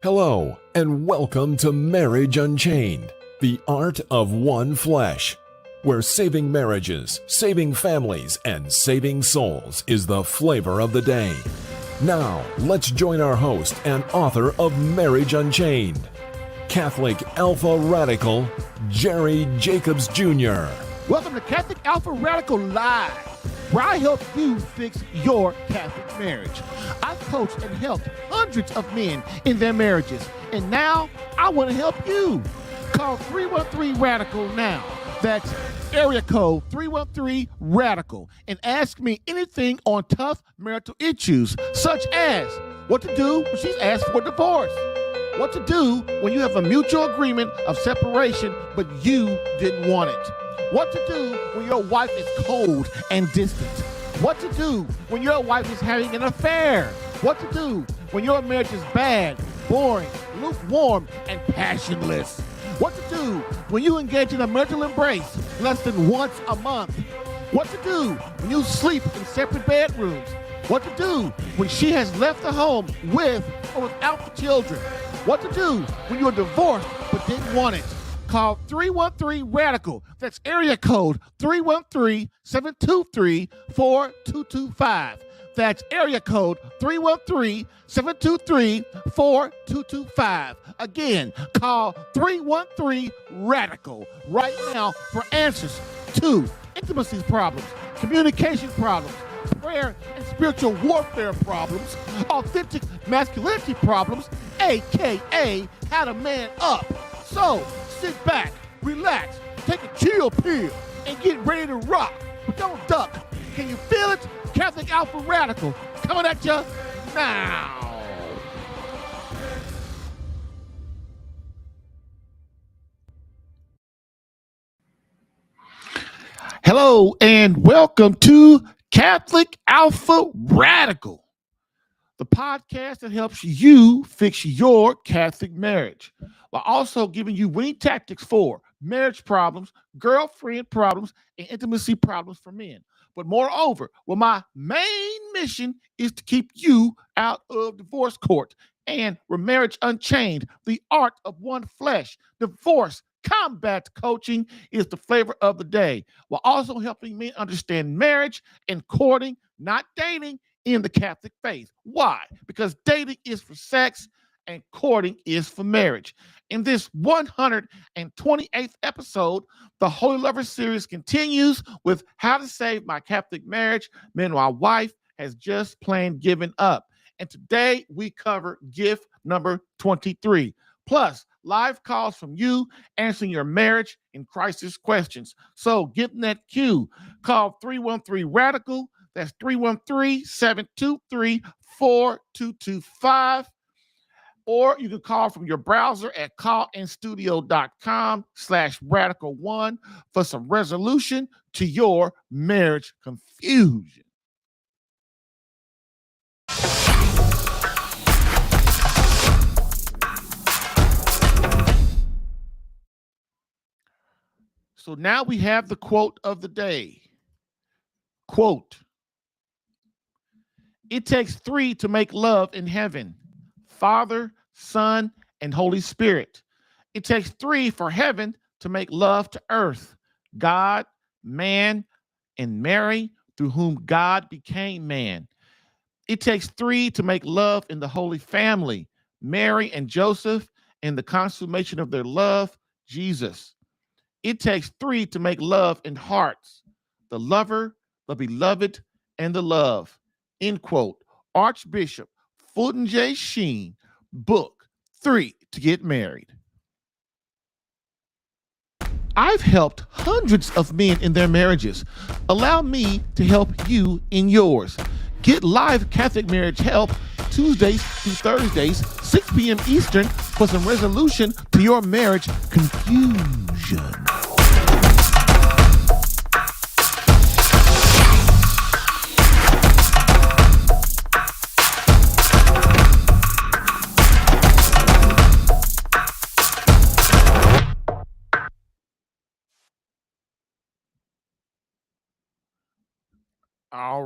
Hello, and welcome to Marriage Unchained, the art of one flesh, where saving marriages, saving families, and saving souls is the flavor of the day. Now, let's join our host and author of Marriage Unchained, Catholic Alpha Radical, Jerry Jacobs Jr. Welcome to Catholic Alpha Radical Live, where I help you fix your Catholic marriage. I've coached and helped hundreds of men in their marriages, and now I want to help you. Call 313-RADICAL now. That's area code 313-RADICAL, and ask me anything on tough marital issues, such as what to do when she's asked for divorce, what to do when you have a mutual agreement of separation but you didn't want it, what to do when your wife is cold and distant, what to do when your wife is having an affair, what to do when your marriage is bad, boring, lukewarm, and passionless, what to do when you engage in a marital embrace less than once a month, what to do when you sleep in separate bedrooms, what to do when she has left the home with or without the children, what to do when you're divorced but didn't want it. Call 313-RADICAL. That's area code 313-723-4225. That's area code 313-723-4225. Again, call 313-RADICAL right now for answers to intimacy problems, communication problems, prayer and spiritual warfare problems, authentic masculinity problems, aka how to man up. So sit back, relax, take a chill pill, and get ready to rock. But don't duck. Can you feel it? Catholic Alpha Radical coming at you now. Hello and welcome to Catholic Alpha Radical, the podcast that helps you fix your Catholic marriage while also giving you winning tactics for marriage problems, girlfriend problems, and intimacy problems for men. But moreover, my main mission is to keep you out of divorce court and Marriage Unchained, the art of one flesh. Divorce combat coaching is the flavor of the day, while also helping men understand marriage and courting, not dating, in the Catholic faith. Why? Because dating is for sex and courting is for marriage. In this 128th episode, the Holy Lover series continues with how to save my Catholic marriage. Man, my wife has just plain given up. And today we cover gift number 23, plus live calls from you answering your marriage and crisis questions. So get in that queue. Call 313-RADICAL. That's 313-723-4225. Or you can call from your browser at callinstudio.com/radical1 for some resolution to your marriage confusion. So now we have the quote of the day. Quote, "It takes three to make love in heaven: Father, Son, and Holy Spirit. It takes three for heaven to make love to earth: God, man, and Mary, through whom God became man. It takes three to make love in the Holy Family: Mary and Joseph, and the consummation of their love, Jesus. It takes three to make love in hearts: the lover, the beloved, and the love." End quote. Archbishop Fulton J. Sheen, book 3 to Get Married. I've helped hundreds of men in their marriages. Allow me to help you in yours. Get live Catholic marriage help Tuesdays through Thursdays, 6 p.m. Eastern, for some resolution to your marriage confusion. All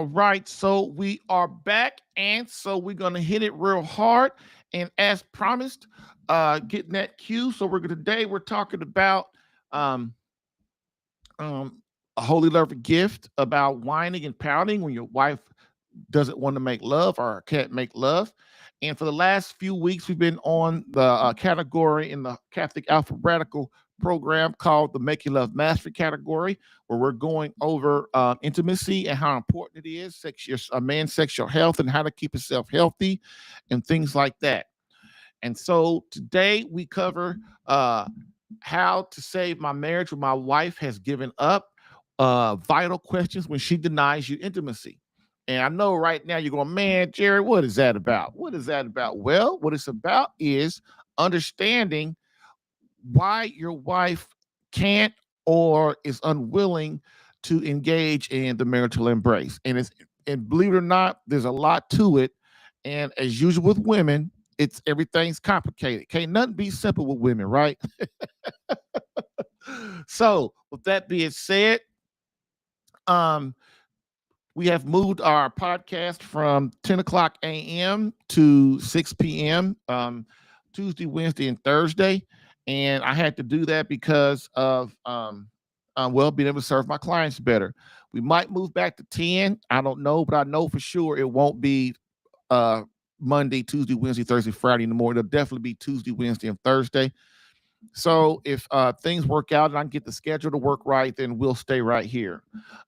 right. So we are back, and so we're going to hit it real hard. And as promised, getting that cue. So today we're talking about um, a holy lover gift about whining and pouting when your wife doesn't want to make love or can't make love. And for the last few weeks, we've been on the category in the Catholic Alpha Radical program called the Make Your Love Mastery category, where we're going over intimacy and how important it is, a man's sexual health and how to keep himself healthy and things like that. And so today we cover how to save my marriage when my wife has given up, vital questions when she denies you intimacy. And I know right now you're going, man, Jerry, what is that about? What is that about? Well, what it's about is understanding why your wife can't or is unwilling to engage in the marital embrace. And believe it or not, there's a lot to it. And as usual with women, everything's complicated. Can't nothing be simple with women, right? So, with that being said, um, we have moved our podcast from 10 o'clock a.m. to 6 p.m. Tuesday, Wednesday, and Thursday. And I had to do that because of being able to serve my clients better. We might move back to 10. I don't know, but I know for sure it won't be Monday, Tuesday, Wednesday, Thursday, Friday in the morning. It'll definitely be Tuesday, Wednesday, and Thursday. So if things work out and I can get the schedule to work right, then we'll stay right here.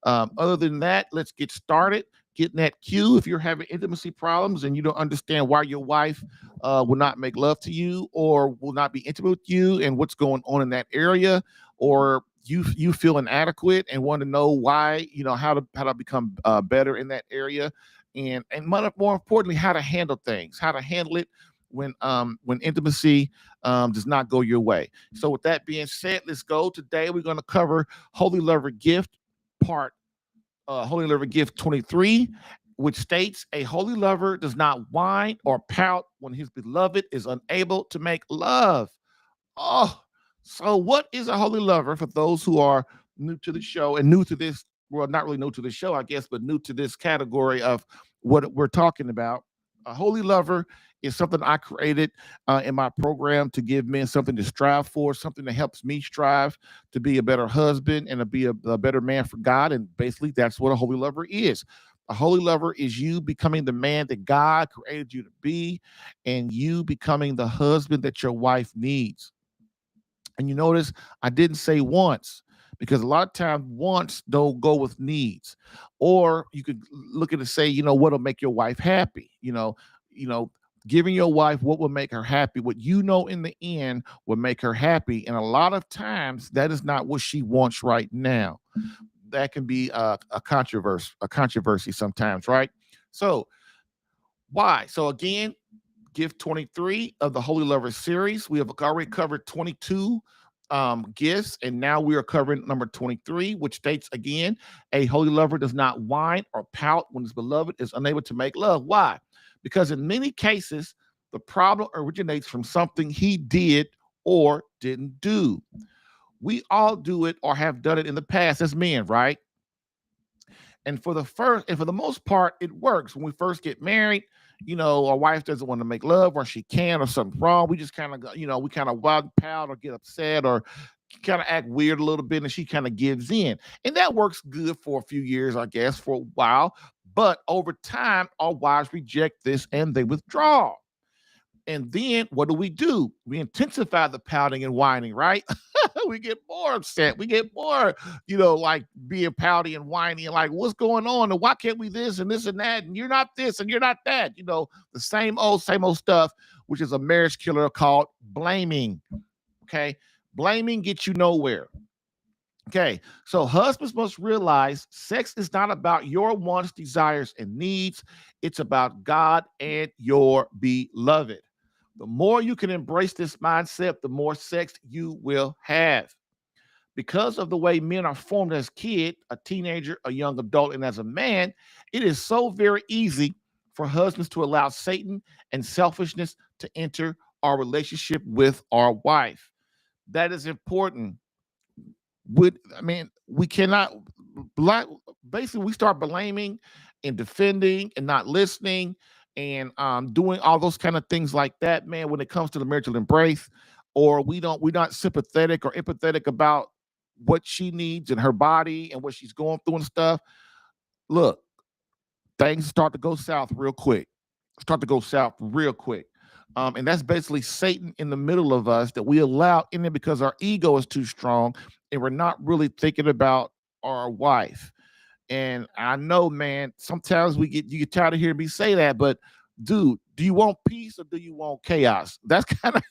Other than that, let's get started. Getting that cue. If you're having intimacy problems and you don't understand why your wife will not make love to you or will not be intimate with you and what's going on in that area, or you feel inadequate and want to know why, how to become better in that area, and more importantly, how to handle things, how to handle it when intimacy does not go your way. So with that being said, let's go. Today we're going to cover Holy Lover Gift Holy Lover Gift 23, which states a holy lover does not whine or pout when his beloved is unable to make love. Oh, so what is a holy lover for those who are new to the show and new to this? Well, not really new to the show, I guess, but new to this category of what we're talking about. A holy lover is something I created in my program to give men something to strive for, something that helps me strive to be a better husband and to be a better man for God. And basically, that's what a holy lover is. A holy lover is you becoming the man that God created you to be, and you becoming the husband that your wife needs. And you notice I didn't say wants, because a lot of times wants don't go with needs. Or you could look at it and say, what'll make your wife happy? Giving your wife what will make her happy, what in the end will make her happy. And a lot of times that is not what she wants right now. That can be a controversy sometimes, right? So why? So again, gift 23 of the Holy Lover series. We have already covered 22 gifts, and now we are covering number 23, which states again, a holy lover does not whine or pout when his beloved is unable to make love. Why? Because in many cases, the problem originates from something he did or didn't do. We all do it or have done it in the past as men, right? And for the most part, it works. When we first get married, our wife doesn't want to make love, or she can, or something's wrong. We just kind of, we kind of wild pout or get upset or kind of act weird a little bit, and she kind of gives in. And that works good for a few years, I guess, for a while. But over time, our wives reject this and they withdraw. And then what do? We intensify the pouting and whining, right? We get more upset. We get more, like being pouty and whiny and like, what's going on? And why can't we this and this and that? And you're not this and you're not that. The same old stuff, which is a marriage killer called blaming. Okay. Blaming gets you nowhere. Okay. So husbands must realize sex is not about your wants, desires, and needs. It's about God and your beloved. The more you can embrace this mindset, the more sex you will have. Because of the way men are formed as a kid, a teenager, a young adult, and as a man, it is so very easy for husbands to allow Satan and selfishness to enter our relationship with our wife. That is important. We cannot, basically, we start blaming and defending and not listening. and doing all those kind of things like that, man, when it comes to the marital embrace, or we're not sympathetic or empathetic about what she needs in her body and what she's going through and stuff. Look, things start to go south real quick. Start to go south real quick. And that's basically Satan in the middle of us that we allow in there because our ego is too strong and we're not really thinking about our wife. And I know, man, sometimes you get tired of hearing me say that, but dude, do you want peace or do you want chaos? That's kind of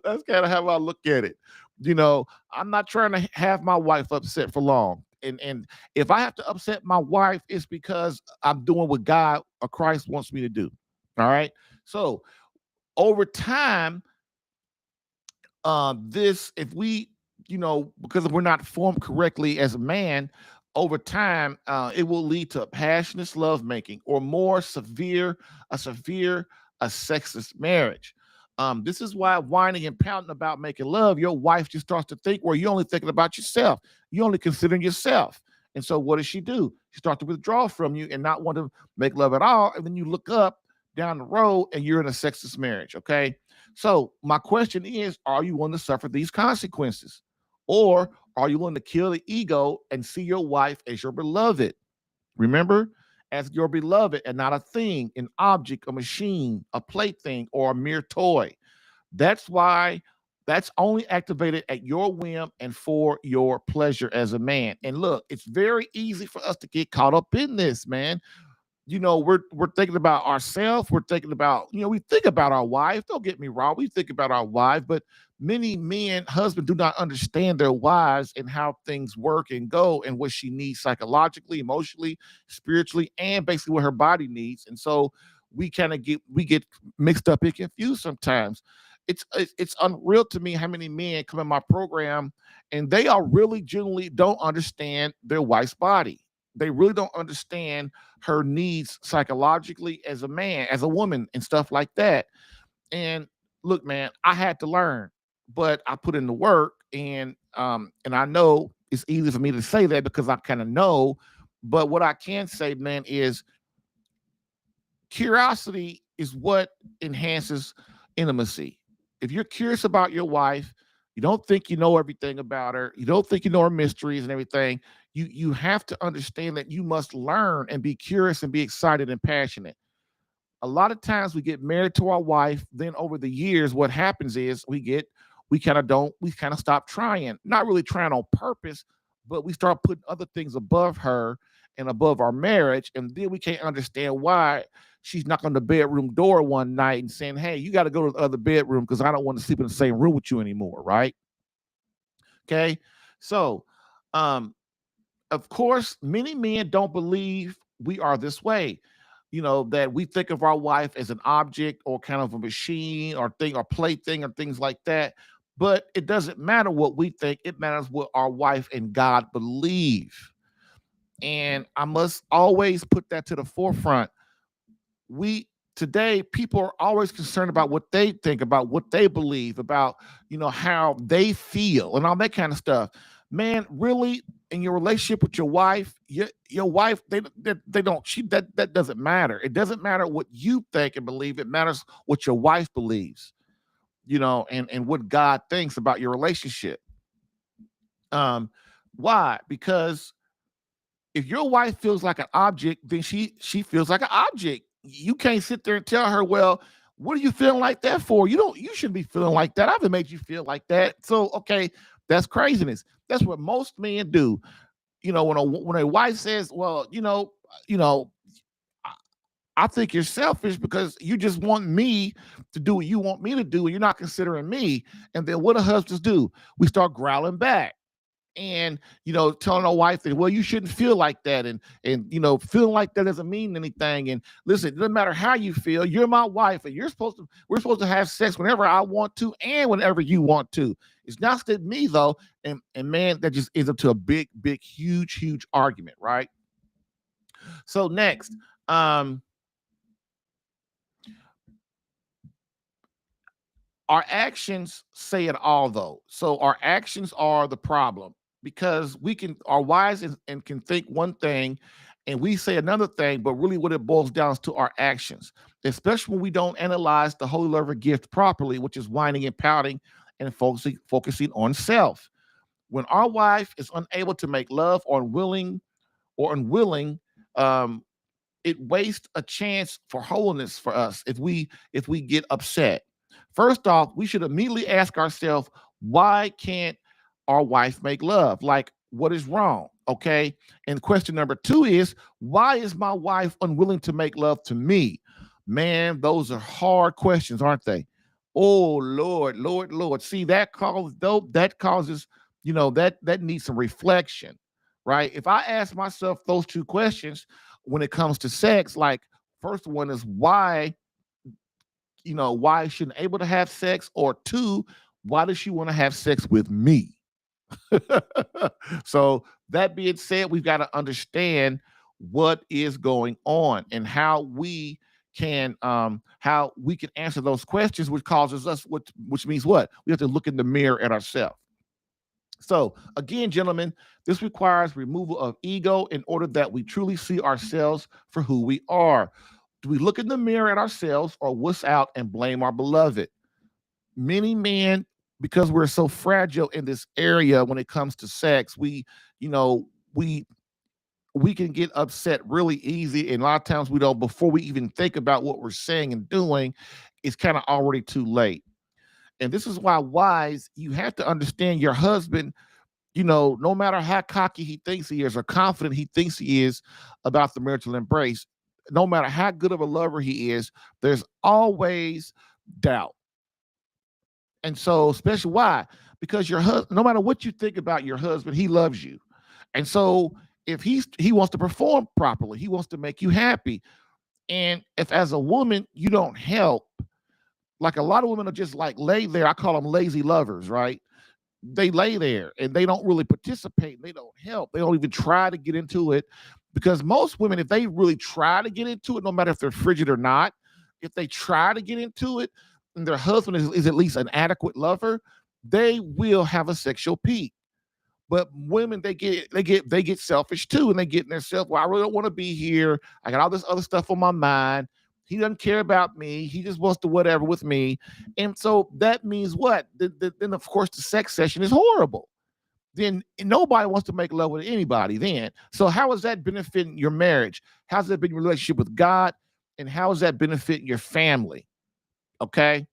that's kind of how I look at it. I'm not trying to have my wife upset for long. And if I have to upset my wife, it's because I'm doing what God or Christ wants me to do. All right. So over time, this if we because we're not formed correctly as a man, over time it will lead to passionate lovemaking or more severe a sexist marriage. This is why whining and pounding about making love, your wife just starts to think where you're only thinking about yourself, you're only considering yourself. And so what does she do? She starts to withdraw from you and not want to make love at all, and then you look up down the road and you're in a sexist marriage. Okay, so my question is, are you willing to suffer these consequences? Or are you willing to kill the ego and see your wife as your beloved? Remember, as your beloved and not a thing, an object, a machine, a plaything, or a mere toy. That's why that's only activated at your whim and for your pleasure as a man. And look, it's very easy for us to get caught up in this, man. We're thinking about ourselves. We're thinking about, we think about our wife. Don't get me wrong. We think about our wife, but many men, husbands do not understand their wives and how things work and go and what she needs psychologically, emotionally, spiritually, and basically what her body needs. And so we get mixed up and confused sometimes. It's unreal to me how many men come in my program and they are really genuinely don't understand their wife's body. They really don't understand her needs psychologically as a man, as a woman, and stuff like that. And look, man, I had to learn, but I put in the work, and I know it's easy for me to say that because I kind of know. But what I can say, man, is curiosity is what enhances intimacy. If you're curious about your wife, you don't think you know everything about her, you don't think you know her mysteries and everything. You have to understand that you must learn and be curious and be excited and passionate. A lot of times we get married to our wife, then over the years what happens is we kind of stop trying, not really trying on purpose, but we start putting other things above her and above our marriage, and then we can't understand why she's knocking on the bedroom door one night and saying, hey, you got to go to the other bedroom because I don't want to sleep in the same room with you anymore, right? Okay. So of course, many men don't believe we are this way. That we think of our wife as an object or kind of a machine or thing or plaything or things like that. But it doesn't matter what we think, it matters what our wife and God believe. And I must always put that to the forefront. We Today, people are always concerned about what they think, about what they believe, about how they feel and all that kind of stuff. Man, really, in your relationship with your wife, your wife, they don't she that doesn't matter. It doesn't matter what you think and believe. It matters what your wife believes, and what God thinks about your relationship. Um, why? Because if your wife feels like an object, then she feels like an object. You can't sit there and tell her, well, what are you feeling like that for? You shouldn't be feeling like that. I haven't made you feel like that. So okay, that's craziness. That's what most men do. When a wife says, well, you know, I I think you're selfish because you just want me to do what you want me to do, and you're not considering me. And then what do husbands do? We start growling back and telling our wife that, well, you shouldn't feel like that, and feeling like that doesn't mean anything. And listen, it doesn't matter how you feel, you're my wife, and we're supposed to have sex whenever I want to and whenever you want to. It's not just me though. And man, that just ends up to a big huge argument, right? So next, um our actions say it all though. So our actions are the problem because we can are wise and can think one thing, and we say another thing, but really what it boils down to our actions, especially when we don't analyze the holy lover gift properly, which is whining and pouting and focusing on self. When our wife is unable to make love or unwilling, um, it wastes a chance for wholeness for us if we get upset. First off, we should immediately ask ourselves, why can't our wife make love? Like, what is wrong? Okay. And question number two is, why is my wife unwilling to make love to me? Man, those are hard questions, aren't they? Oh Lord, Lord, Lord. See, that causes, that needs some reflection, right? If I ask myself those two questions when it comes to sex, like, first one is why is she able to have sex? Or two, why does she want to have sex with me? So that being said, we've got to understand what is going on and how we can answer those questions, which causes us which means what? We have to look in the mirror at ourselves. So, again, gentlemen, this requires removal of ego in order that we truly see ourselves for who we are. Do we look in the mirror at ourselves or wuss out and blame our beloved? Many men, because we're so fragile in this area when it comes to sex, you know, we we can get upset really easy, and a lot of times we don't. Before we even think about what we're saying and doing, it's kind of already too late. And this is why, wise, you have to understand your husband. No matter how cocky he thinks he is or confident he thinks he is about the marital embrace, no matter how good of a lover he is, there's always doubt. And so, especially why? Because your husband, no matter what you think about your husband, he loves you. And so, if he wants to perform properly, he wants to make you happy. And if as a woman you don't help, like a lot of women are just like lay there. I call them lazy lovers, right? They lay there and they don't really participate. They don't help. They don't even try to get into it, because most women, if they really try to get into it, no matter if they're frigid or not, if they try to get into it and their husband is at least an adequate lover, they will have a sexual peak. But women, they get selfish too, and they get in themselves. Well, I really don't want to be here. I got all this other stuff on my mind. He doesn't care about me. He just wants to whatever with me. And so that means what? Then of course the sex session is horrible. Then nobody wants to make love with anybody then. So how is that benefiting your marriage? How's that been your relationship with God? And how is that benefiting your family? Okay.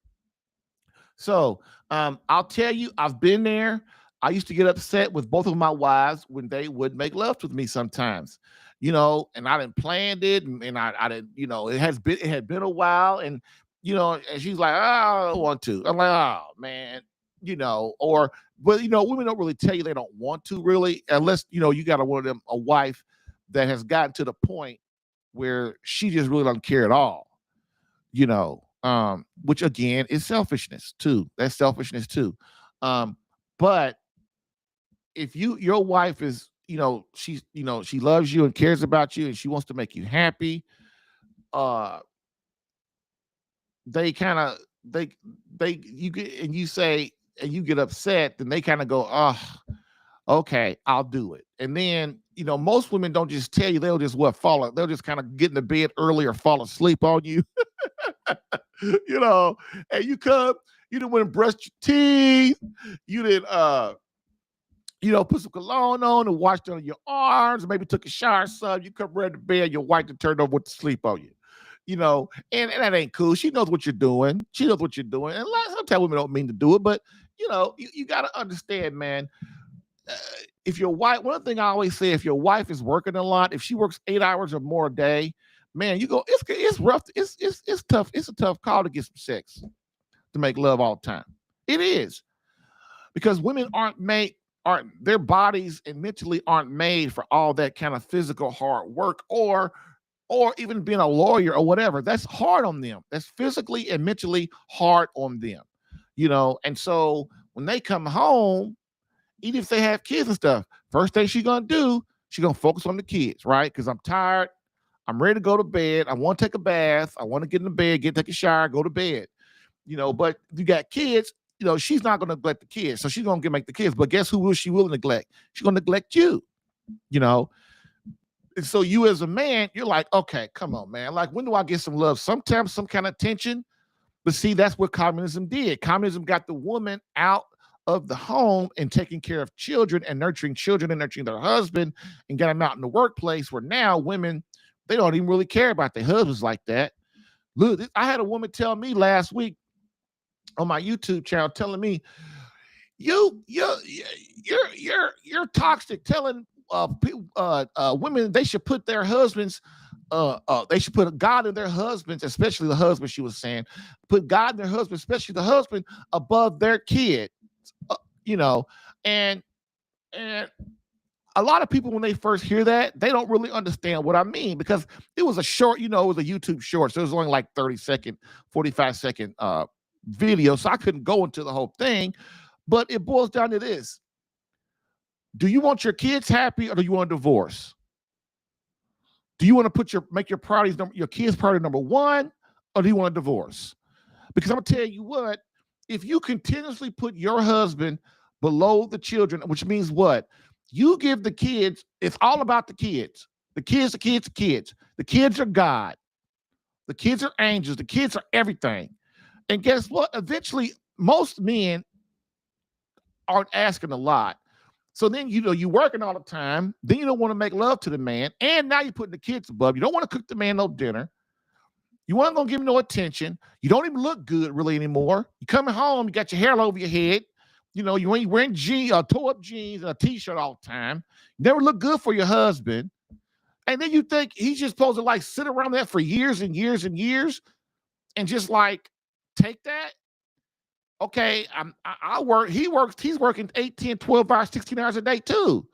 So I'll tell you, I've been there. I used to get upset with both of my wives when they would make love with me sometimes, and I didn't planned it, and I didn't, it had been a while, and she's like, oh, I don't want to. I'm like, oh man, or but women don't really tell you they don't want to really, unless you got one of them a wife that has gotten to the point where she just really doesn't care at all, which again is selfishness too. That's selfishness too. But if your wife is, she loves you and cares about you and she wants to make you happy, uh they kind of they you get and you say and you get upset, then they kind of go, oh, okay, I'll do it. And then, most women don't just tell you, they'll just they'll just kind of get in the bed early or fall asleep on you. you know, and you come, you didn't want to brush your teeth, you didn't put some cologne on and washed on your arms, maybe took a shower, son. You come right to bed, your wife to turn over to sleep on you. And that ain't cool. She knows what you're doing. She knows what you're doing. And sometimes women don't mean to do it, but you got to understand, man. Uh, if your wife, one thing I always say, if your wife is working a lot, if she works 8 hours or more a day, man, you go, it's rough. It's tough. It's a tough call to get some sex, to make love all the time. It is, because women aren't their bodies and mentally aren't made for all that kind of physical hard work, or even being a lawyer or whatever. That's hard on them. That's physically and mentally hard on them. And so when they come home, even if they have kids and stuff, first thing she's gonna do, she's gonna focus on the kids, right? Because I'm tired, I'm ready to go to bed, I want to take a bath, I want to get in the bed, take a shower, go to bed. But you got kids, she's not gonna neglect the kids. So she's gonna make the kids. But guess who she will neglect? She's gonna neglect you, you know. so you as a man, you're like, okay, come on, man. Like, when do I get some love? Sometimes some kind of attention. But see, that's what communism did. Communism got the woman out of the home and taking care of children and nurturing their husband and got them out in the workplace, where now women, they don't even really care about their husbands like that. Look, I had a woman tell me last week on my YouTube channel, telling me, you're toxic, telling women they should put their husbands, they should put God in their husbands, especially the husband. She was saying, put God in their husband, especially the husband, above their kid. You know, and a lot of people, when they first hear that, they don't really understand what I mean, because it was a short, it was a YouTube short, so it was only like 30-second, 45-second video, so I couldn't go into the whole thing. But it boils down to this: do you want your kids happy, or do you want a divorce? Do you want to make your priorities, your kids' priority number one, or do you want a divorce? Because I'm gonna tell you what, if you continuously put your husband below the children, which means what? You give the kids, it's all about the kids. The kids. The kids are God. The kids are angels. The kids are everything. And guess what? Eventually, most men aren't asking a lot. So then, you're working all the time. Then you don't want to make love to the man. And now you're putting the kids above. You don't want to cook the man no dinner. You weren't going to give him no attention. You don't even look good really anymore. You coming home, you got your hair all over your head. You ain't wearing tore-up jeans and a T-shirt all the time. You never look good for your husband. And then you think he's just supposed to like sit around that for years and years and years and just like take that? Okay, I work. He's working 8, 10, 12 hours, 16 hours a day too.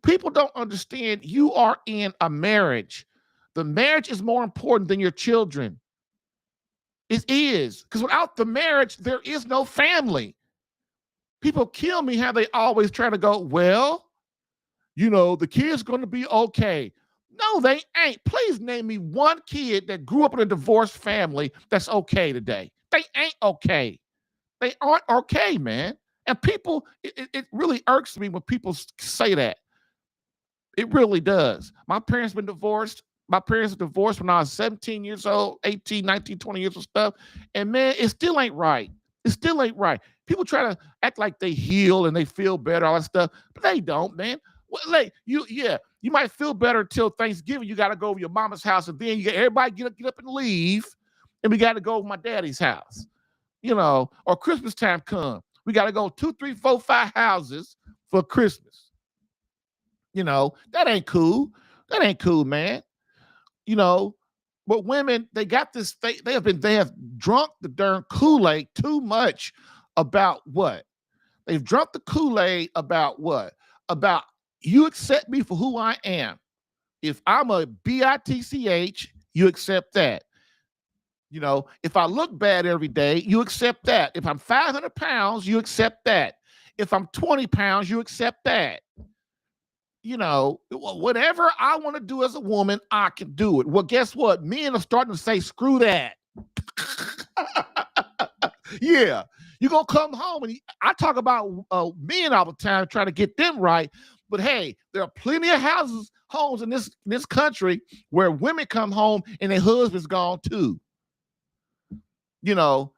People don't understand, you are in a marriage. The marriage is more important than your children. It is. Because without the marriage, there is no family. People kill me how they always try to go, well, the kid's going to be okay. No, they ain't. Please name me one kid that grew up in a divorced family that's okay today. They ain't okay. They aren't okay, man. And people, it really irks me when people say that. It really does. My parents been divorced. My parents were divorced when I was 17 years old, 18, 19, 20 years of stuff. And man, it still ain't right. It still ain't right. People try to act like they heal and they feel better, all that stuff, but they don't, man. Well, like you might feel better till Thanksgiving. You got to go over your mama's house, and then everybody get up and leave, and we got to go over my daddy's house, or Christmas time come. We got to go 2, 3, 4, 5 houses for Christmas. That ain't cool. That ain't cool, man. But women, they got this, they have drunk the darn Kool-Aid too much about what? They've drunk the Kool-Aid about what? About you accept me for who I am. If I'm a bitch, you accept that. If I look bad every day, you accept that. If I'm 500 pounds, you accept that. If I'm 20 pounds, you accept that. Whatever I want to do as a woman, I can do it. Well, guess what? Men are starting to say, screw that. Yeah. You're going to come home, and I talk about men all the time, trying to get them right. But hey, there are plenty of homes in this country where women come home and their husband's gone too. The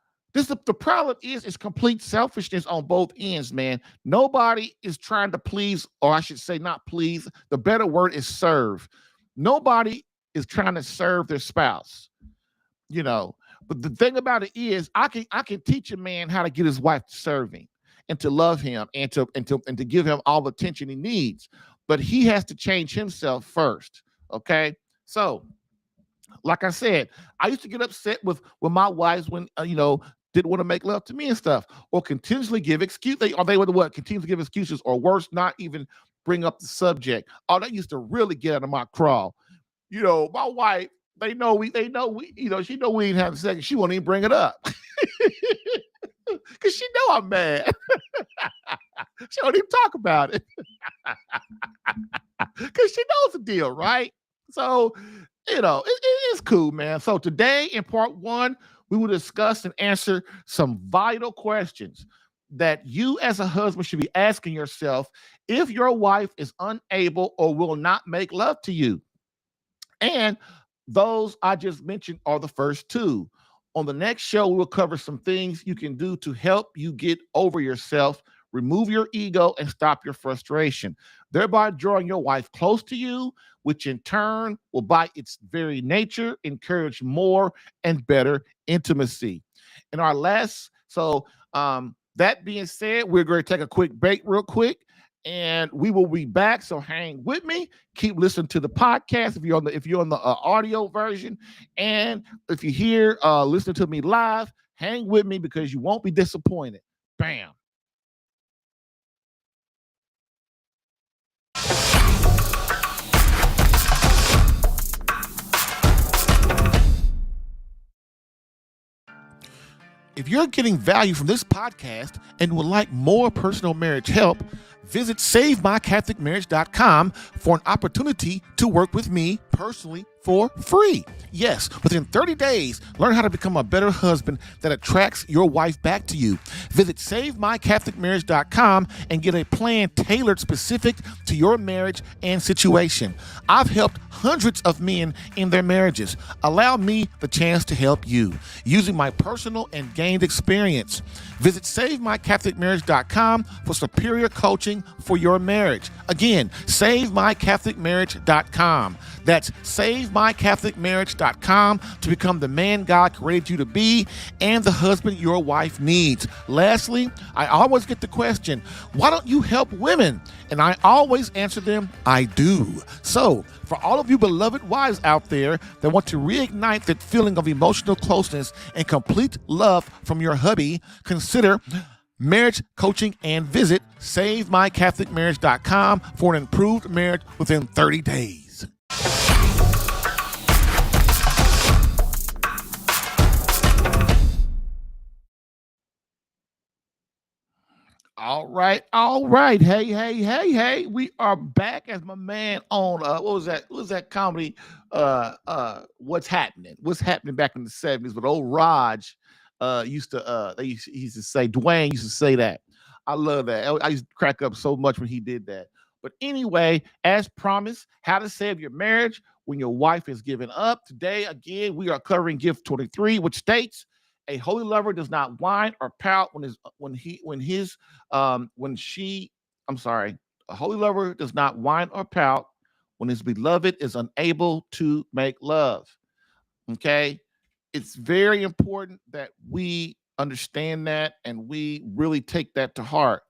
problem is complete selfishness on both ends, man. Nobody is trying to please, or I should say not please. The better word is serve. Nobody is trying to serve their spouse, But the thing about it is, I can teach a man how to get his wife to serve him and to love him and to give him all the attention he needs. But he has to change himself first. Okay, so like I said, I used to get upset with my wives when didn't want to make love to me and stuff, or continuously give excuses. Or they would continue to give excuses, or worse, not even bring up the subject. Oh, that used to really get under my crawl. My wife, she know we ain't having sex. She won't even bring it up. Because she know I'm mad. She don't even talk about it. Because she knows the deal, right? So, it's cool, man. So today in part 1, we will discuss and answer some vital questions. that you as a husband should be asking yourself if your wife is unable or will not make love to you. And those I just mentioned are the first two. On the next show, we'll cover some things you can do to help you get over yourself, remove your ego, and stop your frustration, thereby drawing your wife close to you, which in turn will, by its very nature, encourage more and better intimacy. In our last, that being said, we're going to take a quick break, real quick, and we will be back. So hang with me. Keep listening to the podcast if you're on the audio version, and if you're here listening to me live, hang with me because you won't be disappointed. Bam. If you're getting value from this podcast and would like more personal marriage help, visit SaveMyCatholicMarriage.com for an opportunity to work with me personally for free. Yes, within 30 days, learn how to become a better husband that attracts your wife back to you. Visit SaveMyCatholicMarriage.com and get a plan tailored specific to your marriage and situation. I've helped hundreds of men in their marriages. Allow me the chance to help you using my personal and gained experience. Visit SaveMyCatholicMarriage.com for superior coaching for your marriage. Again, SaveMyCatholicMarriage.com. That's SaveMyCatholicMarriage.com to become the man God created you to be and the husband your wife needs. Lastly, I always get the question, why don't you help women? And I always answer them, I do. So, for all of you beloved wives out there that want to reignite that feeling of emotional closeness and complete love from your hubby, consider marriage coaching and visit SaveMyCatholicMarriage.com for an improved marriage within 30 days. All right. Hey. We are back as my man on what was that comedy? What's happening? What's happening back in the 70s? But old Raj used to he used to say, Dwayne used to say that. I love that. I used to crack up so much when he did that. But anyway, as promised, how to save your marriage when your wife is giving up. Today, again, we are covering gift 23, which states a holy lover does not whine or pout a holy lover does not whine or pout when his beloved is unable to make love. Okay? It's very important that we understand that and we really take that to heart.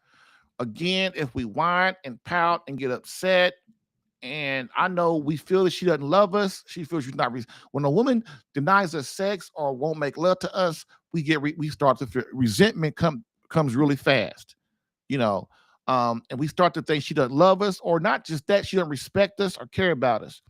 Again, if we whine and pout and get upset, and I know we feel that she doesn't love us, she feels she's not. When a woman denies us sex or won't make love to us, we start to feel resentment comes really fast, and we start to think she doesn't love us, or not just that, she doesn't respect us or care about us.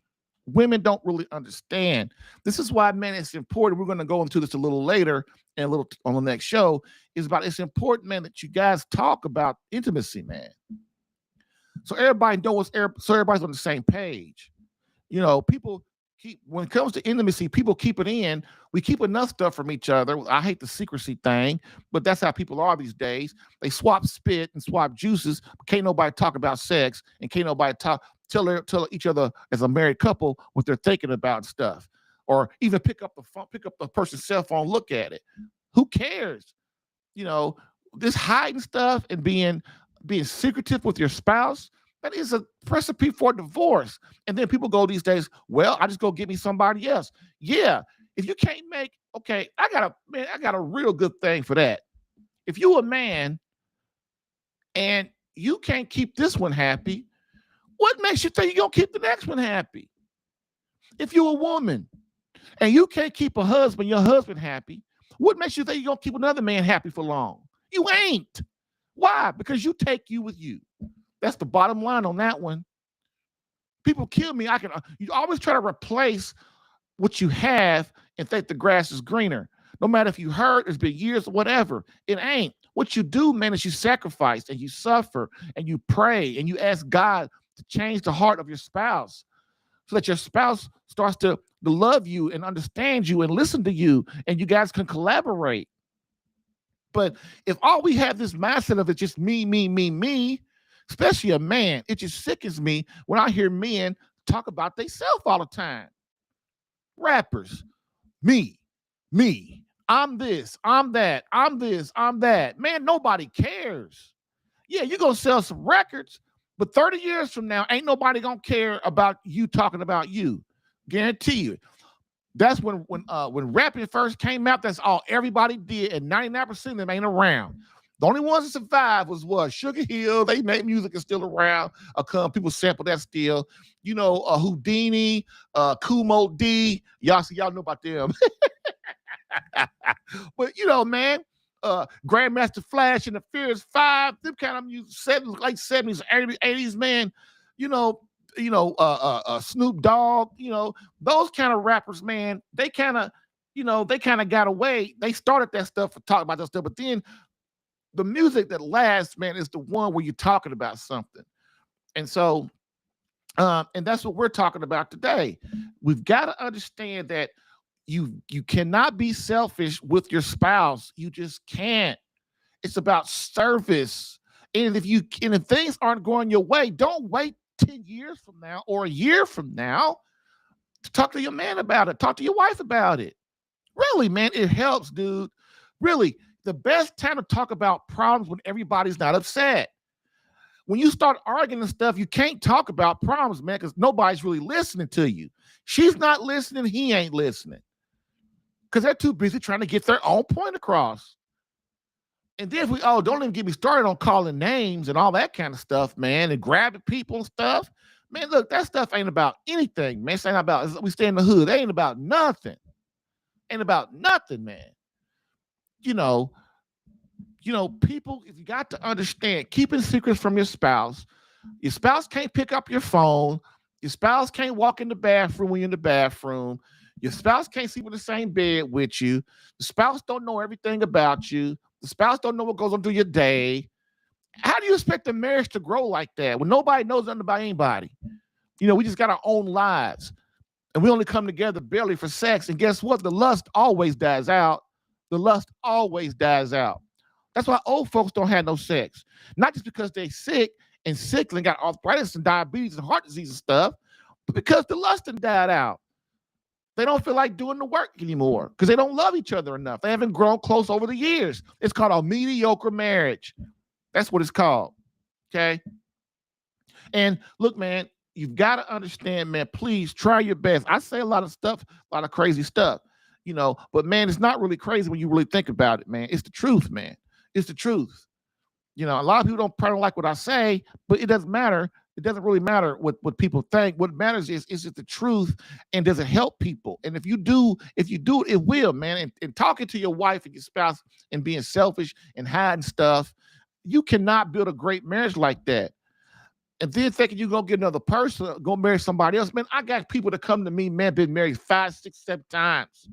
Women don't really understand. This is why, man, it's important. We're going to go into this a little later and a little on the next show. It's important, man, that you guys talk about intimacy, man. So everybody knows, so everybody's on the same page. People when it comes to intimacy, people keep it in. We keep enough stuff from each other. I hate the secrecy thing, but that's how people are these days. They swap spit and swap juices, but can't nobody talk about sex, and can't nobody tell each other as a married couple what they're thinking about stuff, or even pick up the person's cell phone, look at it. Who cares? This hiding stuff and being secretive with your spouse, that is a recipe for divorce. And then people go these days, well, I just go get me somebody else. Yeah. If you can't I got a real good thing for that. If you a man and you can't keep this one happy, what makes you think you're going to keep the next one happy? If you're a woman and you can't keep your husband happy, what makes you think you're going to keep another man happy for long? You ain't. Why? Because you take you with you. That's the bottom line on that one. People kill me. You always try to replace what you have and think the grass is greener. No matter if you hurt, it's been years or whatever. It ain't. What you do, man, is you sacrifice and you suffer and you pray and you ask God to change the heart of your spouse so that your spouse starts to love you and understand you and listen to you, and you guys can collaborate. But if all we have this mindset of it's just me, especially a man, it just sickens me when I hear men talk about themselves all the time. Rappers, me, I'm this, I'm that, I'm this, I'm that. Man, nobody cares. Yeah, you're going to sell some records, but 30 years from now, ain't nobody going to care about you talking about you. Guarantee you. That's when rapping first came out, that's all everybody did, and 99% of them ain't around. The only ones that survived was what? Sugar Hill. They made music is still around. People sample that still. Houdini, Kumo D. Y'all know about them. But man, Grandmaster Flash and the Furious Five, them kind of music, late 70s, early 80s, man. Snoop Dogg, those kind of rappers, man, they kind of got away. They started that stuff for talking about that stuff, but then the music that lasts, man, is the one where you're talking about something. And so, and that's what we're talking about today. We've got to understand that you cannot be selfish with your spouse. You just can't. It's about service. And if things aren't going your way, don't wait 10 years from now or a year from now to talk to your man about it. Talk to your wife about it. Really, man, it helps, dude. Really, the best time to talk about problems when everybody's not upset. When you start arguing and stuff, you can't talk about problems, man, because nobody's really listening to you. She's not listening. He ain't listening because they're too busy trying to get their own point across. And then don't even get me started on calling names and all that kind of stuff, man, and grabbing people and stuff. Man, look, that stuff ain't about anything, man. It's ain't about, we stay in the hood. It ain't about nothing. Ain't about nothing, man. People, if you got to understand, keeping secrets from your spouse. Your spouse can't pick up your phone. Your spouse can't walk in the bathroom when you're in the bathroom. Your spouse can't sleep in the same bed with you. The spouse don't know everything about you. The spouse don't know what goes on through your day. How do you expect a marriage to grow like that when nobody knows nothing about anybody? We just got our own lives. And we only come together barely for sex. And guess what? The lust always dies out. The lust always dies out. That's why old folks don't have no sex. Not just because they're sick and sickly and got arthritis and diabetes and heart disease and stuff, but because the lust done died out. They don't feel like doing the work anymore because they don't love each other enough. They haven't grown close over the years. It's called a mediocre marriage. That's what it's called. Okay? And look, man, you've got to understand, man, please try your best. I say a lot of stuff, a lot of crazy stuff, but man, it's not really crazy when you really think about it, man. It's the truth, man. It's the truth. A lot of people probably don't like what I say, but it doesn't matter. It doesn't really matter what people think. What matters is it the truth, and does it help people? And if you do it will, man. And talking to your wife and your spouse and being selfish and hiding stuff, you cannot build a great marriage like that. And then thinking you're going to get another person, go marry somebody else. Man, I got people that come to me, man, been married 5, 6, 7 times.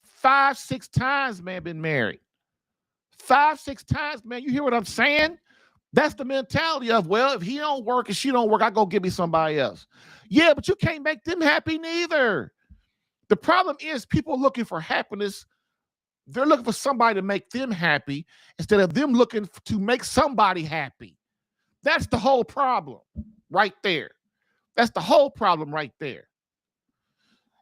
5, 6 times, man, been married. 5, 6 times, man. You hear what I'm saying? That's the mentality of, well, if he don't work and she don't work, I go get me somebody else. Yeah, but you can't make them happy neither. The problem is people looking for happiness. They're looking for somebody to make them happy instead of them looking to make somebody happy. That's the whole problem right there. That's the whole problem right there.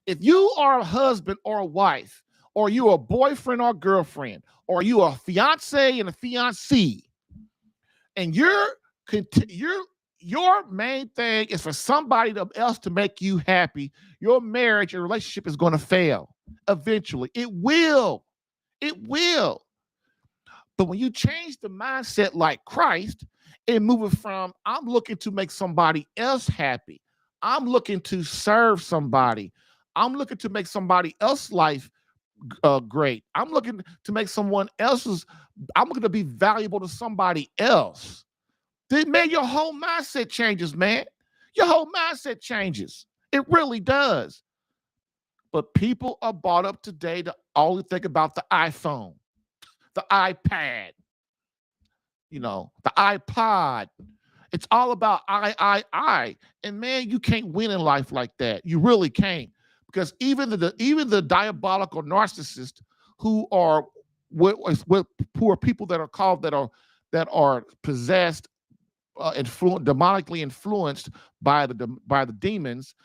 If you are a husband or a wife, or you're a boyfriend or girlfriend, or you are a fiance and a fiancée, and your main thing is for somebody else to make you happy, your marriage, your relationship is going to fail eventually. It will. It will. But when you change the mindset like Christ and move it from, I'm looking to make somebody else happy, I'm looking to serve somebody, I'm looking to make somebody else's life great, I'm looking to make I'm looking to be valuable to somebody else. Then, man, your whole mindset changes, man. Your whole mindset changes. It really does. But people are brought up today to only think about the iPhone, the iPad, the iPod. It's all about I. And man, you can't win in life like that. You really can't. Because even the diabolical narcissists who are with poor people that are called that are possessed, demonically influenced by the demons,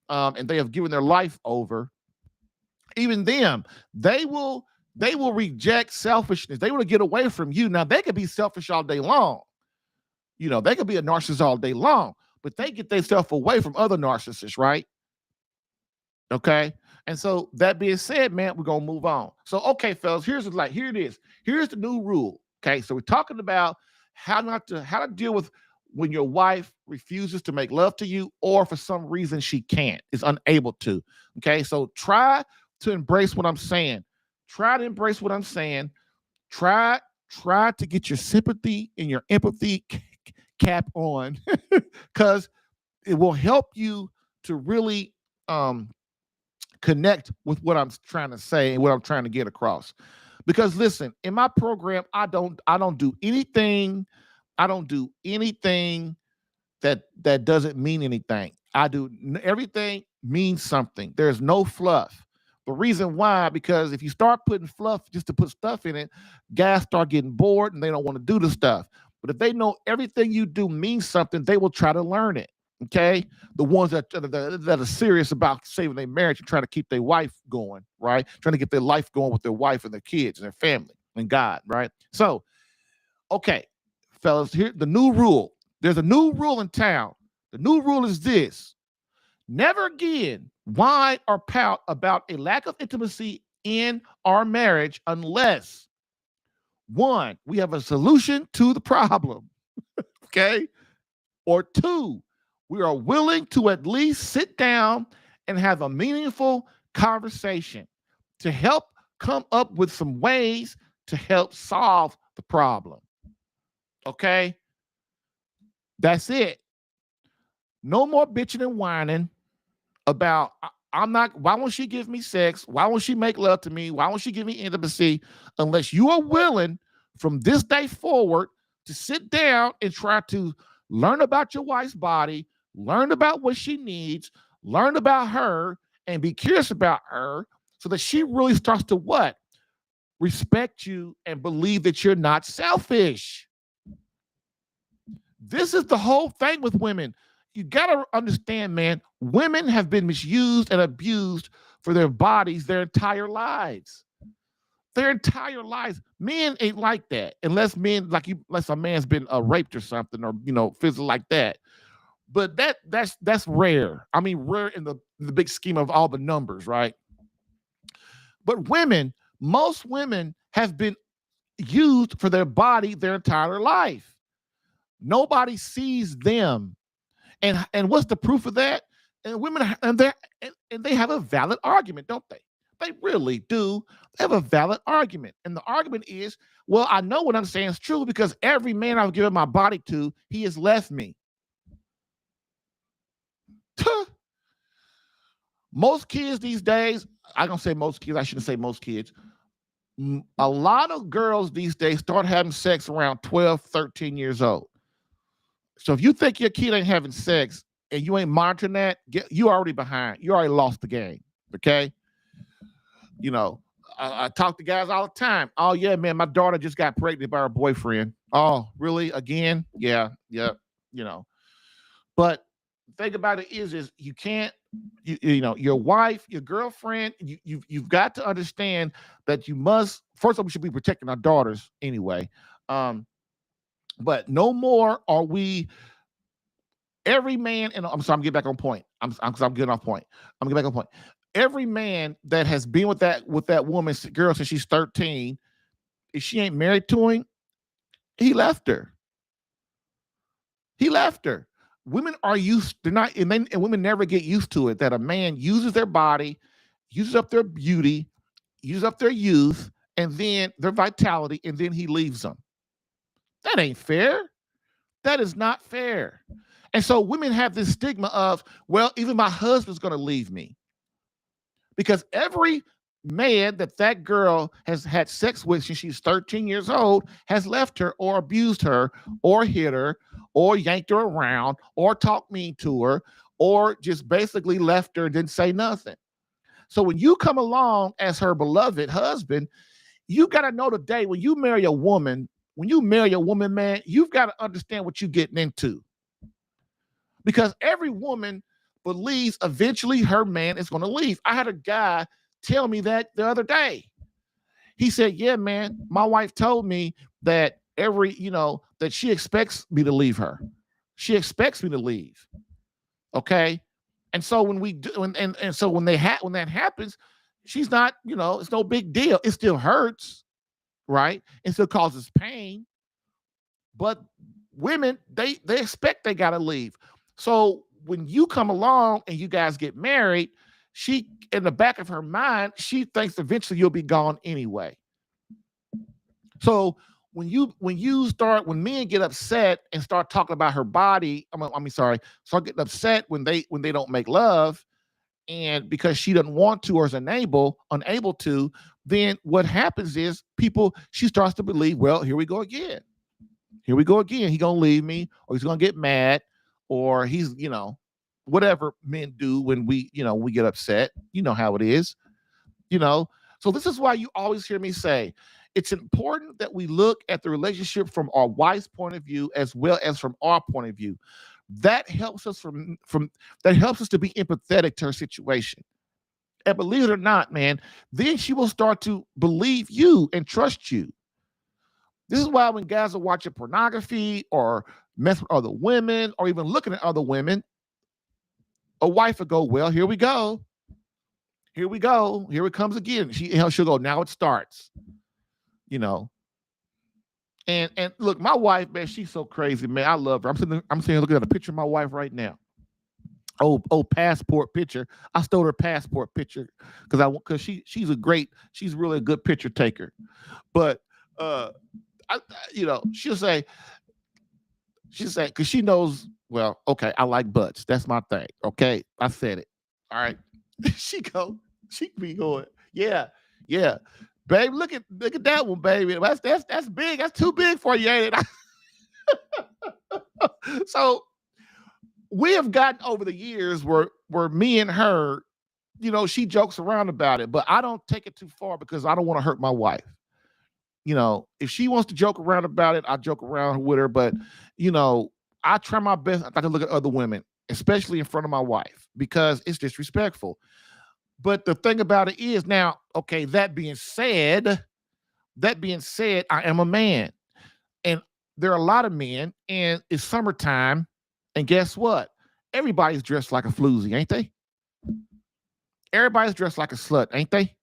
and they have given their life over. Even them, they will reject selfishness. They want to get away from you. Now they could be selfish all day long. They could be a narcissist all day long, but they get themselves away from other narcissists, right? Okay. And so that being said, man, we're gonna move on. So, okay, fellas, here it is. Here's the new rule. Okay. So we're talking about how to deal with when your wife refuses to make love to you, or for some reason she can't, is unable to. Okay. So try to embrace what I'm saying. Try to embrace what I'm saying. Try to get your sympathy and your empathy cap on, because it will help you to really connect with what I'm trying to say and what I'm trying to get across. Because listen, in my program, I don't do anything. I don't do anything that doesn't mean anything. Everything means something. There's no fluff. The reason why, because if you start putting fluff just to put stuff in it, guys start getting bored and they don't want to do the stuff. But if they know everything you do means something, they will try to learn it. Okay, the ones that are serious about saving their marriage and trying to keep their wife going, right? Trying to get their life going with their wife and their kids and their family and God, right? So, okay, fellas, here the new rule. There's a new rule in town. The new rule is this: never again whine or pout about a lack of intimacy in our marriage unless, one, we have a solution to the problem, okay? Or two, we are willing to at least sit down and have a meaningful conversation to help come up with some ways to help solve the problem. Okay? That's it. No more bitching and whining about, why won't she give me sex? Why won't she make love to me? Why won't she give me intimacy? Unless you are willing from this day forward to sit down and try to learn about your wife's body, learn about what she needs, learn about her, and be curious about her so that she really starts to what? Respect you and believe that you're not selfish. This is the whole thing with women. You got to understand, man, women have been misused and abused for their bodies their entire lives. Their entire lives. Men ain't like that unless a man's been raped or something, or physical like that. But that's rare. I mean, rare in the big scheme of all the numbers, right? But most women have been used for their body their entire life. Nobody sees them. And what's the proof of that? And women and they have a valid argument, don't they? They really do. They have a valid argument. And the argument is, well, I know what I'm saying is true because every man I've given my body to, he has left me. Most kids these days, I don't say most kids, I shouldn't say most kids. A lot of girls these days start having sex around 12, 13 years old. So if you think your kid ain't having sex and you ain't monitoring that, you already behind. You already lost the game, okay? I talk to guys all the time. Oh, yeah, man, my daughter just got pregnant by her boyfriend. Oh, really? Again? Yeah. But the thing about it is you can't, your wife, your girlfriend, you've got to understand that you must, first of all, we should be protecting our daughters anyway. But no more are we, every man, and I'm getting back on point. I'm getting off point. I'm getting back on point. Every man that has been with that woman, girl, since she's 13, if she ain't married to him, he left her. He left her. Women are used, and women never get used to it, that a man uses their body, uses up their beauty, uses up their youth, and then their vitality, and then he leaves them. That ain't fair. That is not fair. And so women have this stigma of, well, even my husband's going to leave me. Because every man that girl has had sex with since she's 13 years old has left her or abused her or hit her or yanked her around or talked mean to her or just basically left her and didn't say nothing. So when you come along as her beloved husband, you got to know today when you marry a woman, man, you've got to understand what you're getting into. Because every woman believes eventually her man is going to leave. I had a guy tell me that the other day. He said, yeah, man, my wife told me that that she expects me to leave her. She expects me to leave. Okay. And so when we do, and so when that happens, she's not, it's no big deal. It still hurts, right? It still causes pain. But women, they expect they gotta leave. So when you come along and you guys get married, she, in the back of her mind, she thinks eventually you'll be gone anyway. So when men get upset and start talking about her body, start getting upset when they don't make love, and because she doesn't want to or is unable to, then what happens is she starts to believe, well, here we go again. He's gonna leave me, or he's gonna get mad, or he's, whatever men do when we get upset. You know how it is. So this is why you always hear me say it's important that we look at the relationship from our wife's point of view as well as from our point of view. That helps us that helps us to be empathetic to her situation. And believe it or not, man, then she will start to believe you and trust you. This is why when guys are watching pornography or mess with other women or even looking at other women, a wife will go, well, here we go. Here it comes again. She'll go, now it starts. And look, my wife, man, she's so crazy, man. I love her. I'm sitting looking at a picture of my wife right now. Oh, passport picture. I stole her passport picture because she's really a good picture taker. But she'll say, because she knows, well, okay, I like butts. That's my thing. Okay, I said it. All right. she be going, yeah. Babe, look at that one, baby. That's big. That's too big for you, ain't it? So we have gotten over the years where me and her, she jokes around about it, but I don't take it too far because I don't want to hurt my wife. If she wants to joke around about it, I joke around with her. But, I try my best not to look at other women, especially in front of my wife, because it's disrespectful. But the thing about it is now, okay, that being said, I am a man. And there are a lot of men, and it's summertime. And guess what? Everybody's dressed like a floozy, ain't they? Everybody's dressed like a slut, ain't they?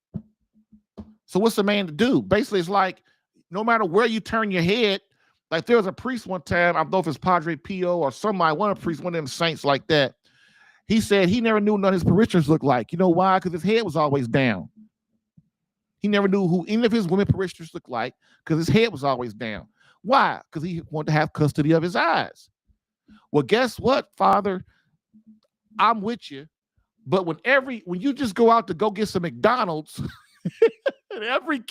So what's a man to do? Basically, it's like, no matter where you turn your head, like there was a priest one time, I don't know if it's Padre Pio or somebody, one of them saints like that. He said he never knew none of his parishioners looked like. You know why? Because his head was always down. He never knew who any of his women parishioners looked like because his head was always down. Why? Because he wanted to have custody of his eyes. Well, guess what, Father? I'm with you. But when you just go out to go get some McDonald's, and every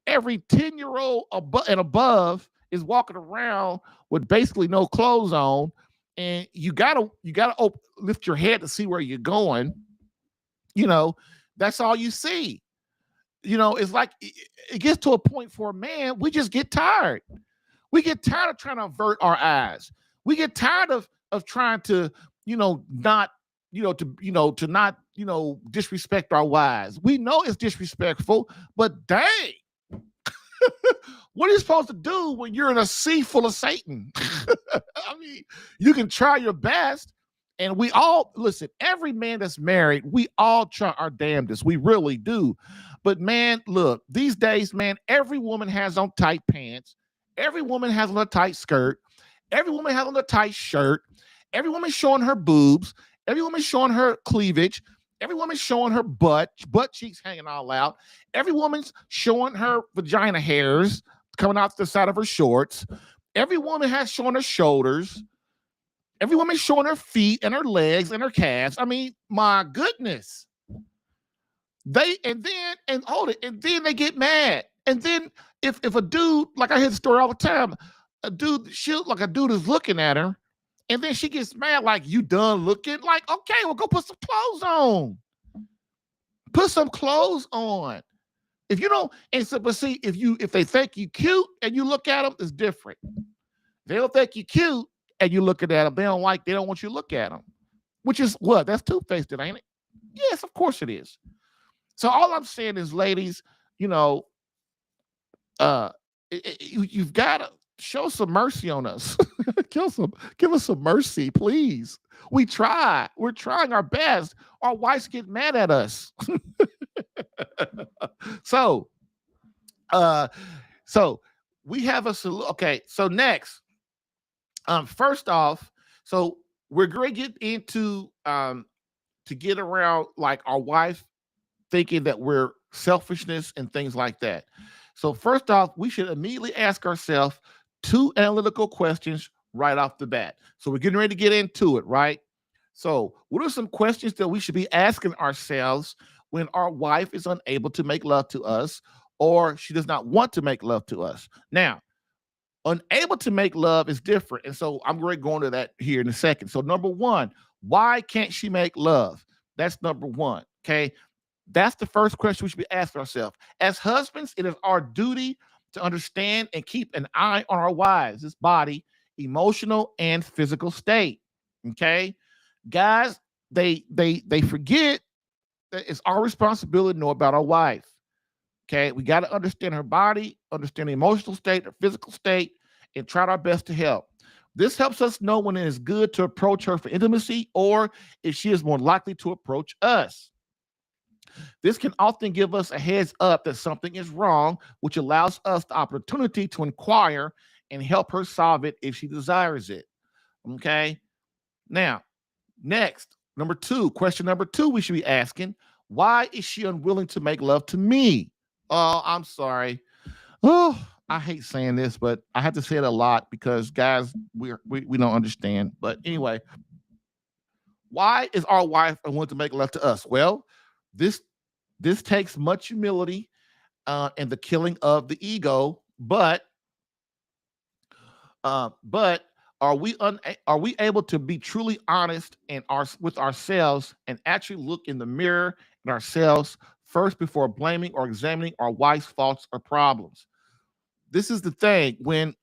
10-year-old and above is walking around with basically no clothes on, and you gotta lift your head to see where you're going. That's all you see. It's like it gets to a point for a man, we just get tired. We get tired of trying to avert our eyes. We get tired of trying to, not, to not, disrespect our wives. We know it's disrespectful, but dang, what are you supposed to do when you're in a sea full of Satan? I mean, you can try your best. And we all, listen, every man that's married, we all try our damnedest. We really do. But man, look, these days, man, every woman has on tight pants. Every woman has on a tight skirt. Every woman has on a tight shirt. Every woman showing her boobs. Every woman showing her cleavage. Every woman showing her butt cheeks hanging all out. Every woman's showing her vagina hairs coming out the side of her shorts. Every woman has showing her shoulders. Every woman showing her feet and her legs and her calves. I mean, my goodness. And then they get mad. And then if a dude, like I hear the story all the time, a dude is looking at her, and then she gets mad, like, you done looking? Like, okay, well, go put some clothes on. Put some clothes on. If you don't, and so, but see, if they think you cute and you look at them, it's different. They don't think you cute and you looking at them, they don't want you to look at them. Which is what? That's two-faced, ain't it? Yes, of course it is. So all I'm saying is, ladies, you know, you've got to show some mercy on us. Give us some mercy, please. We're trying our best. Our wives get mad at us. So, so we have a solution. Okay, so next, first off, so we're going to get into to get around like our wife thinking that we're selfishness and things like that. So first off, we should immediately ask ourselves two analytical questions right off the bat. So we're getting ready to get into it, right? So what are some questions that we should be asking ourselves when our wife is unable to make love to us or she does not want to make love to us? Now, unable to make love is different. And so I'm going to go into that here in a second. So number one, why can't she make love? That's number one. Okay. That's the first question we should be asking ourselves. As husbands, it is our duty to understand and keep an eye on our wives' body, emotional, and physical state. Okay. Guys, they forget that it's our responsibility to know about our wife. Okay. We got to understand her body, understand the emotional state, her physical state, and try our best to help. This helps us know when it is good to approach her for intimacy or if she is more likely to approach us. This can often give us a heads up that something is wrong, which allows us the opportunity to inquire and help her solve it if she desires it. Okay. Now, next, question number two, we should be asking, why is she unwilling to make love to me? Oh, I'm sorry. Oh, I hate saying this, but I have to say it a lot because guys, we don't understand. But anyway, why is our wife unwilling to make love to us? Well, this takes much humility and the killing of the ego, but are we able to be truly honest with ourselves and actually look in the mirror at ourselves first before blaming or examining our wife's faults or problems? This is the thing. When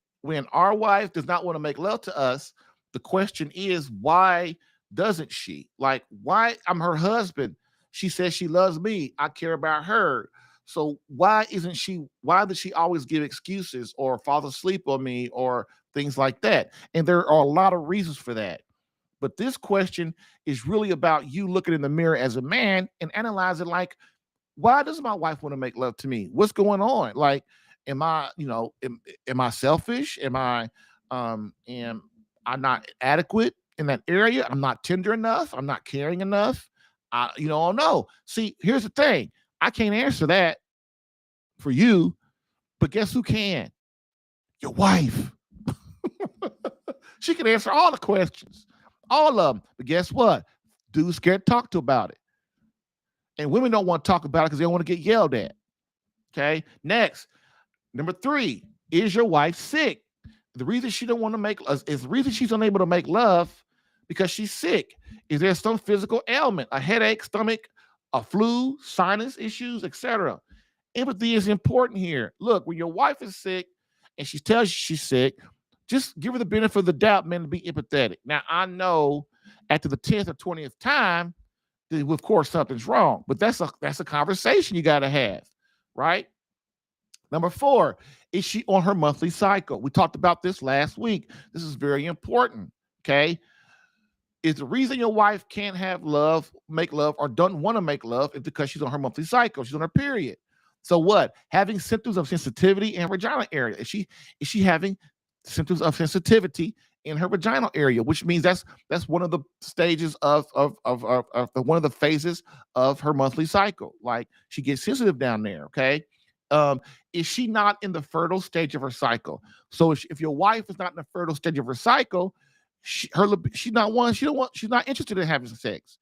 our wife does not want to make love to us, the question is, why doesn't she? Like, why? I'm her husband. She says she loves me. I care about her. So why does she always give excuses or fall asleep on me or things like that? And there are a lot of reasons for that. But this question is really about you looking in the mirror as a man and analyzing, like, why does my wife want to make love to me? What's going on? Like, am I selfish? Am I not adequate in that area? I'm not tender enough. I'm not caring enough. No. See, here's the thing. I can't answer that for you, but guess who can? Your wife. She can answer all the questions, all of them. But guess what? Dudes scared to talk to about it. And women don't want to talk about it because they don't want to get yelled at. Okay. Next, number three, is your wife sick? The reason she don't want to make is the reason she's unable to make love because she's sick. Is there some physical ailment, a headache, stomach, a flu, sinus issues, etc.? Empathy is important here. Look, when your wife is sick and she tells you she's sick, just give her the benefit of the doubt, man, to be empathetic. Now, I know after the 10th or 20th time, of course, something's wrong, but that's a conversation you got to have, right? Number four, is she on her monthly cycle? We talked about this last week. This is very important, okay? Is the reason your wife can't make love, or doesn't want to make love is because she's on her monthly cycle. She's on her period. So what? Having symptoms of sensitivity in her vaginal area. Is she having symptoms of sensitivity in her vaginal area, which means that's one of the stages of one of the phases of her monthly cycle. Like, she gets sensitive down there, okay? Is she not in the fertile stage of her cycle? So if your wife is not in the fertile stage of her cycle, she's not interested in having sex.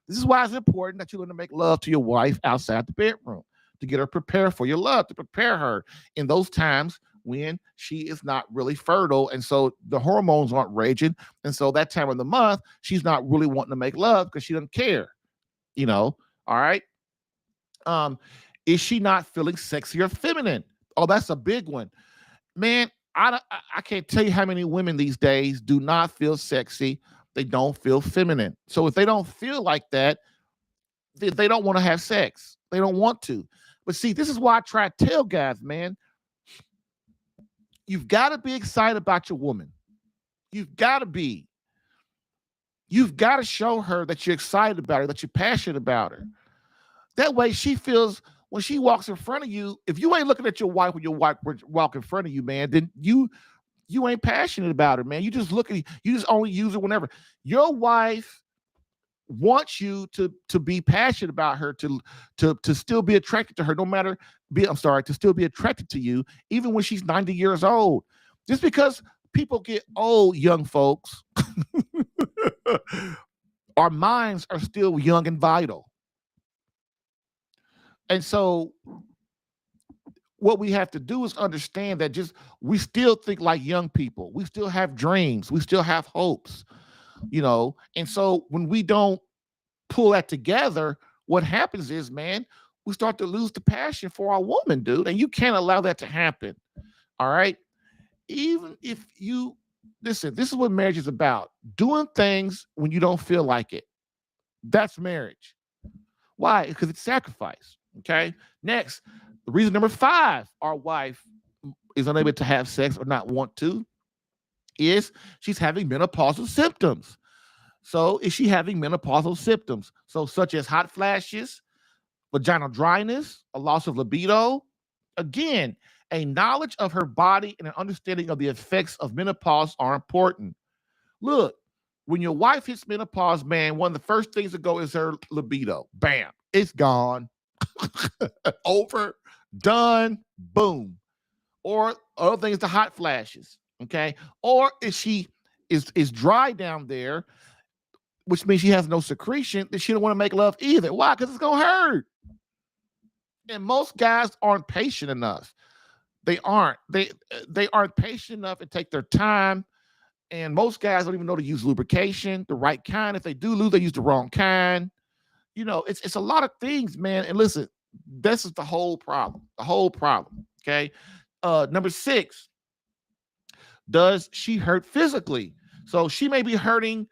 This is why it's important that you learn to make love to your wife outside the bedroom, to get her prepared for your love, to prepare her in those times when she is not really fertile. And so the hormones aren't raging. And so that time of the month, she's not really wanting to make love because she doesn't care, all right? Is she not feeling sexy or feminine? Oh, that's a big one. Man, I can't tell you how many women these days do not feel sexy. They don't feel feminine. So if they don't feel like that, they don't want to have sex. They don't want to. But see, this is why I try to tell guys, man, you've got to be excited about your woman. You've got to be. You've got to show her that you're excited about her, that you're passionate about her. That way she feels when she walks in front of you, if you ain't looking at your wife when your wife walk in front of you, man, then you ain't passionate about her, man. You just you just only use her whenever. Your wife wants you to be passionate about her, to still be attracted to her, no matter to still be attracted to you, even when she's 90 years old. Just because people get old, young folks, our minds are still young and vital. And so what we have to do is understand that we still think like young people. We still have dreams. We still have hopes, And so when we don't pull that together, what happens is, man, we start to lose the passion for our woman, dude. And you can't allow that to happen. All right. Even if listen, this is what marriage is about. Doing things when you don't feel like it. That's marriage. Why? Because it's sacrifice. Okay. Next, the reason number 5, our wife is unable to have sex or not want to, is she's having menopausal symptoms. So is she having menopausal symptoms? So such as hot flashes, vaginal dryness, a loss of libido. Again, a knowledge of her body and an understanding of the effects of menopause are important. Look, when your wife hits menopause, man, one of the first things to go is her libido. Bam, it's gone. Over, done, boom. Or other things, the hot flashes. Okay. Or if she is dry down there, which means she has no secretion, then she don't want to make love either. Why? Because it's gonna hurt. And most guys aren't patient enough. They aren't. They aren't patient enough and take their time. And most guys don't even know to use lubrication, the right kind. If they do lose, they use the wrong kind. It's a lot of things, man. And listen, this is the whole problem. The whole problem. Okay. Number 6, does she hurt physically? So she may be hurting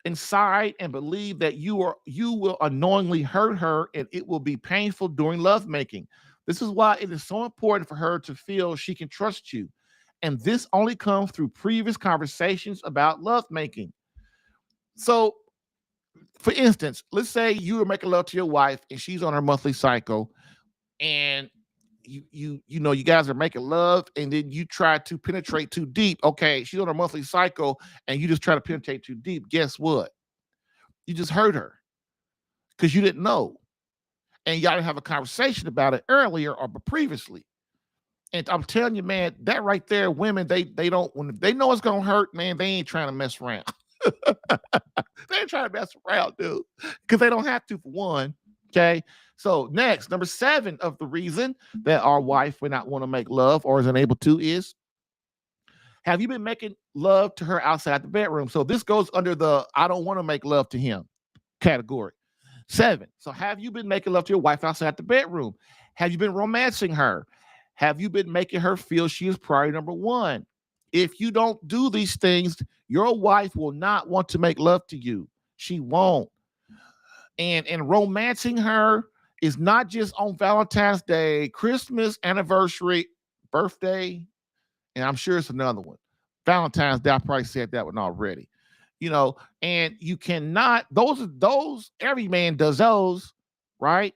inside and believe that you will unknowingly hurt her, and it will be painful during lovemaking. This is why it is so important for her to feel she can trust you. And this only comes through previous conversations about lovemaking. So, for instance, let's say you were making love to your wife and she's on her monthly cycle, and you guys are making love, and then you try to penetrate too deep. Okay, she's on her monthly cycle and you just try to penetrate too deep. Guess what? You just hurt her because you didn't know. And y'all didn't have a conversation about it earlier or previously. And I'm telling you, man, that right there, women, they don't, when they know it's gonna hurt, man, they ain't trying to mess around. They ain't trying to mess around, dude, because they don't have to, for one. Okay. So next, number 7 of the reason that our wife will not want to make love or is unable to is, have you been making love to her outside the bedroom? So this goes under the I don't want to make love to him category. 7. So have you been making love to your wife outside the bedroom? Have you been romancing her? Have you been making her feel she is priority number 1? If you don't do these things, your wife will not want to make love to you. She won't. And romancing her is not just on Valentine's Day, Christmas, anniversary, birthday, and I'm sure it's another one. Valentine's Day, I probably said that one already. And you cannot, those, every man does those, right?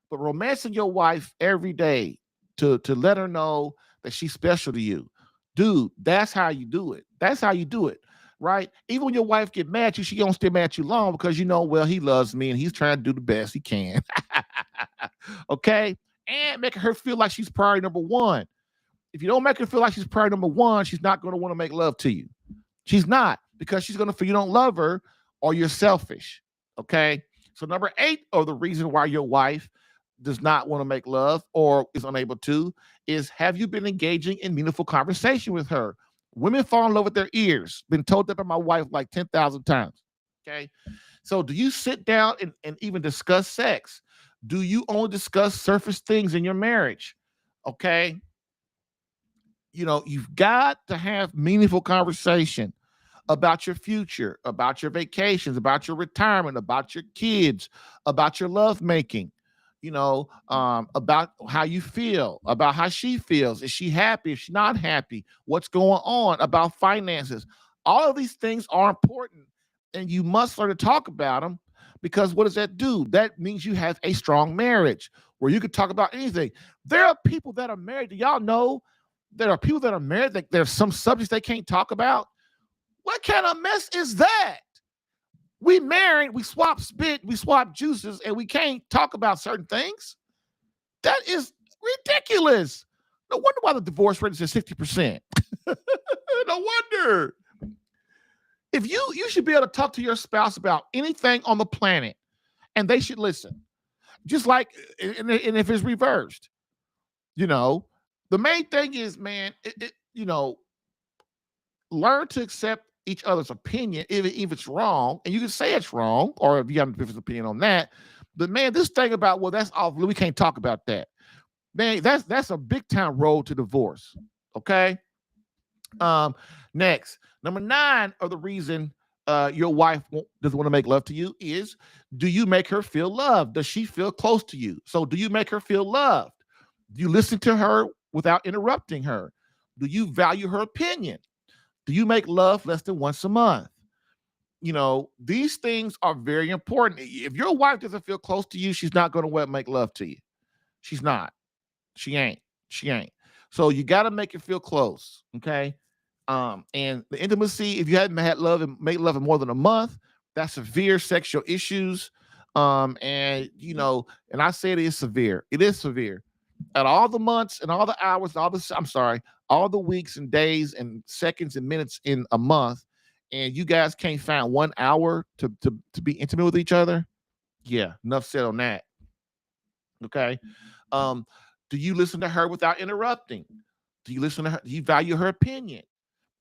But romancing your wife every day to let her know that she's special to you, dude, that's how you do it. That's how you do it, right? Even when your wife get mad at you, she don't stay mad at you long because well, he loves me and he's trying to do the best he can. Okay? And making her feel like she's priority number 1. If you don't make her feel like she's priority number 1, she's not going to want to make love to you. She's not, because she's going to feel you don't love her or you're selfish. Okay? So number 8 of the reason why your wife does not want to make love or is unable to is, have you been engaging in meaningful conversation with her? Women fall in love with their ears. Been told that by my wife like 10,000 times. Okay. So do you sit down and even discuss sex? Do you only discuss surface things in your marriage? Okay. You've got to have meaningful conversation about your future, about your vacations, about your retirement, about your kids, about your love making, about how you feel, about how she feels. Is she happy? Is she not happy? What's going on about finances? All of these things are important, and you must learn to talk about them, because what does that do? That means you have a strong marriage where you can talk about anything. There are people that are married. Do y'all know there are people that are married that there's some subjects they can't talk about? What kind of mess is that? We married, we swap spit, we swap juices, and we can't talk about certain things. That is ridiculous. No wonder why the divorce rate is at 60%. No wonder. If you should be able to talk to your spouse about anything on the planet, and they should listen. Just like, and if it's reversed, the main thing is, man, learn to accept each other's opinion, if it's wrong, and you can say it's wrong, or if you have a different opinion on that. But man, this thing about, well, that's off, we can't talk about that. Man, that's a big time road to divorce. Okay. Next, number 9 of the reason your wife doesn't want to make love to you is, do you make her feel loved? Does she feel close to you? So do you make her feel loved? Do you listen to her without interrupting her? Do you value her opinion? Do you make love less than once a month? These things are very important. If your wife doesn't feel close to you, she's not going to make love to you. She's not. She ain't. So you got to make it feel close. Okay. And the intimacy, if you hadn't had love and made love in more than a month, that's severe sexual issues. And I say it is severe. It is severe. At all the months and all the hours, all the weeks and days and seconds and minutes in a month, and you guys can't find 1 hour to be intimate with each other. Yeah, enough said on that. Okay. Do you listen to her without interrupting? Do you listen to her? Do you value her opinion?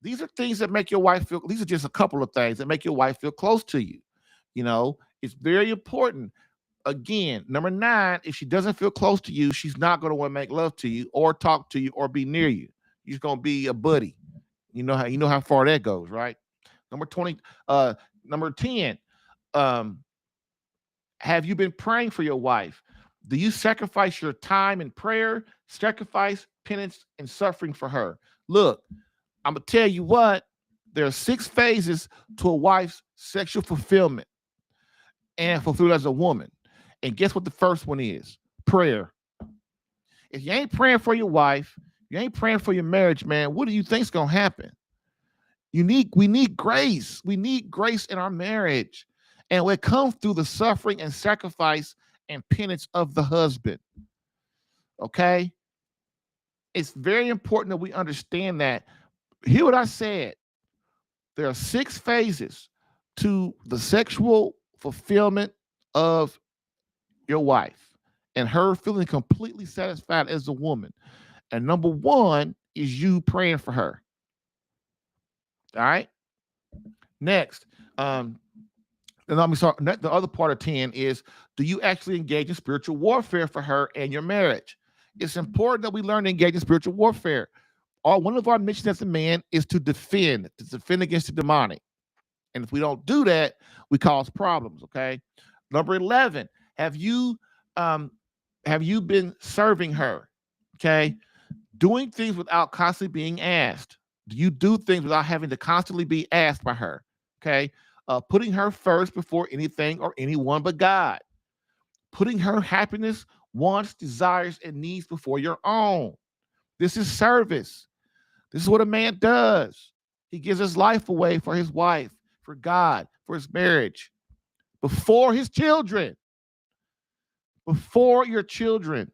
These are things that make your wife feel, these are just a couple of things that make your wife feel close to you. It's very important. Again, number 9, if she doesn't feel close to you, she's not going to want to make love to you or talk to you or be near you. She's going to be a buddy. You know how far that goes, right? Number 10. Have you been praying for your wife? Do you sacrifice your time in prayer, sacrifice, penance, and suffering for her? Look, I'm going to tell you what, there are 6 phases to a wife's sexual fulfillment and fulfilled as a woman. And guess what the first one is? Prayer. If you ain't praying for your wife, you ain't praying for your marriage, man, what do you think's going to happen? We need grace. We need grace in our marriage. And it comes through the suffering and sacrifice and penance of the husband. Okay? It's very important that we understand that. Hear what I said. There are 6 phases to the sexual fulfillment of your wife and her feeling completely satisfied as a woman. And number 1 is you praying for her. All right. Next, the other part of 10 is, do you actually engage in spiritual warfare for her and your marriage? It's important that we learn to engage in spiritual warfare. One of our missions as a man is to defend against the demonic. And if we don't do that, we cause problems. Okay. Number 11, have you been serving her? Okay. Doing things without constantly being asked. Do you do things without having to constantly be asked by her? Okay. Putting her first before anything or anyone but God. Putting her happiness, wants, desires, and needs before your own. This is service. This is what a man does. He gives his life away for his wife, for God, for his marriage, before his children. Before your children.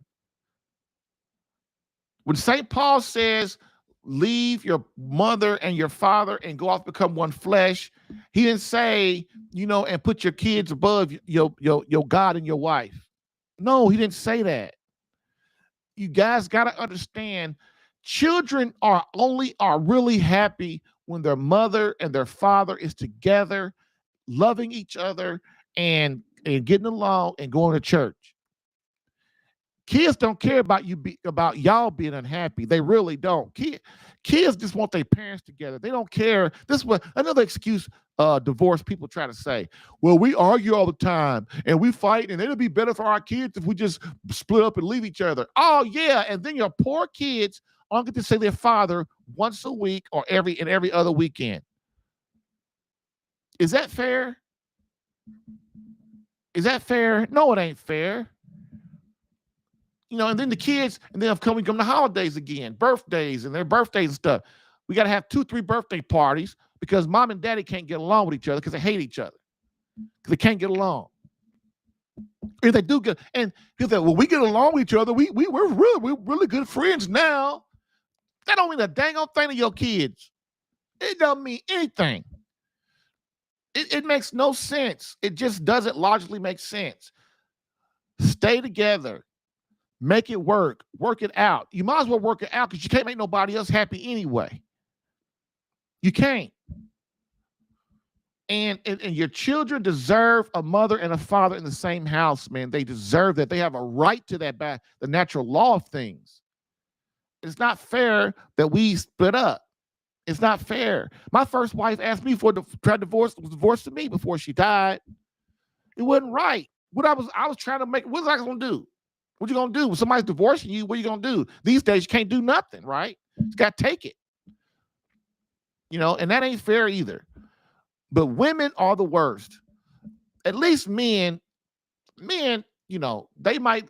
When St. Paul says, leave your mother and your father and go off, become one flesh, he didn't say, and put your kids above your God and your wife. No, he didn't say that. You guys got to understand, children are really happy when their mother and their father is together, loving each other and getting along and going to church. Kids don't care about about y'all being unhappy. They really don't. Kids just want their parents together. They don't care. This is what another excuse divorced people try to say. Well, we argue all the time and we fight, and it'll be better for our kids if we just split up and leave each other. Oh yeah, and then your poor kids only get to see their father once a week or every other weekend. Is that fair? Is that fair? No, it ain't fair. And then the kids, and then we come to holidays again, birthdays and their birthdays and stuff. We got to have 2-3 birthday parties because mom and daddy can't get along with each other because they hate each other. Because they can't get along. If they do get, and people say, well, we get along with each other. We're really good friends now. That don't mean a dang old thing to your kids. It don't mean anything. It makes no sense. It just doesn't logically make sense. Stay together. Make it work. Work it out. You might as well work it out because you can't make nobody else happy anyway. You can't. And your children deserve a mother and a father in the same house, man. They deserve that. They have a right to that by the natural law of things. It's not fair that we split up. It's not fair. My first wife asked me for try divorce, was divorced to me before she died. It wasn't right. I was trying to make, what was I gonna do? What you gonna do? When somebody's divorcing you, what are you gonna do? These days you can't do nothing, right? You gotta take it. And that ain't fair either. But women are the worst. At least men, they might,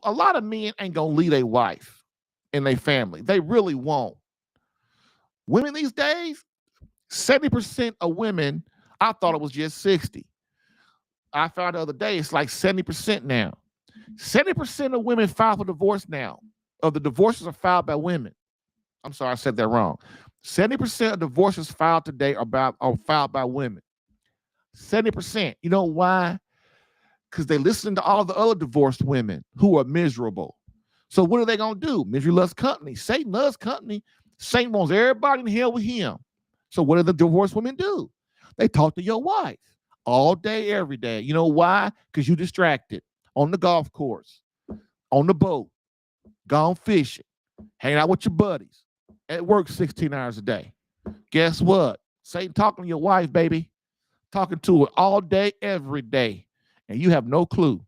a lot of men ain't gonna leave a wife in their family. They really won't. Women these days, 70% of women, I thought it was just 60. I found the other day, it's like 70% now. 70% of women file for divorce now. Of the divorces are filed by women. I'm sorry, I said that wrong. 70% of divorces filed today are filed by women. 70%. You know why? Because they listen to all the other divorced women who are miserable. So what are they going to do? Misery loves company. Satan loves company. Satan wants everybody in hell with him. So what do the divorced women do? They talk to your wife all day, every day. You know why? Because you're distracted. On the golf course, on the boat, gone fishing, hanging out with your buddies, at work 16 hours a day. Guess what? Satan talking to your wife, baby. Talking to her all day, every day. And you have no clue.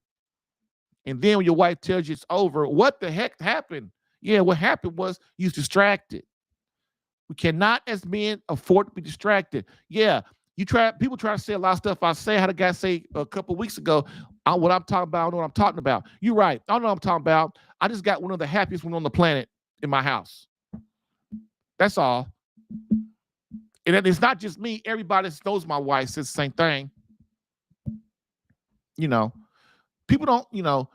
And then when your wife tells you it's over, what the heck happened? Yeah, what happened was you was distracted. We cannot, as men, afford to be distracted. Yeah, people try to say a lot of stuff. I say, how the guy say a couple of weeks ago, what I'm talking about, I know what I'm talking about. You're right. I know what I'm talking about. I just got one of the happiest women on the planet in my house. That's all. And it's not just me. Everybody that knows my wife says the same thing. People don't,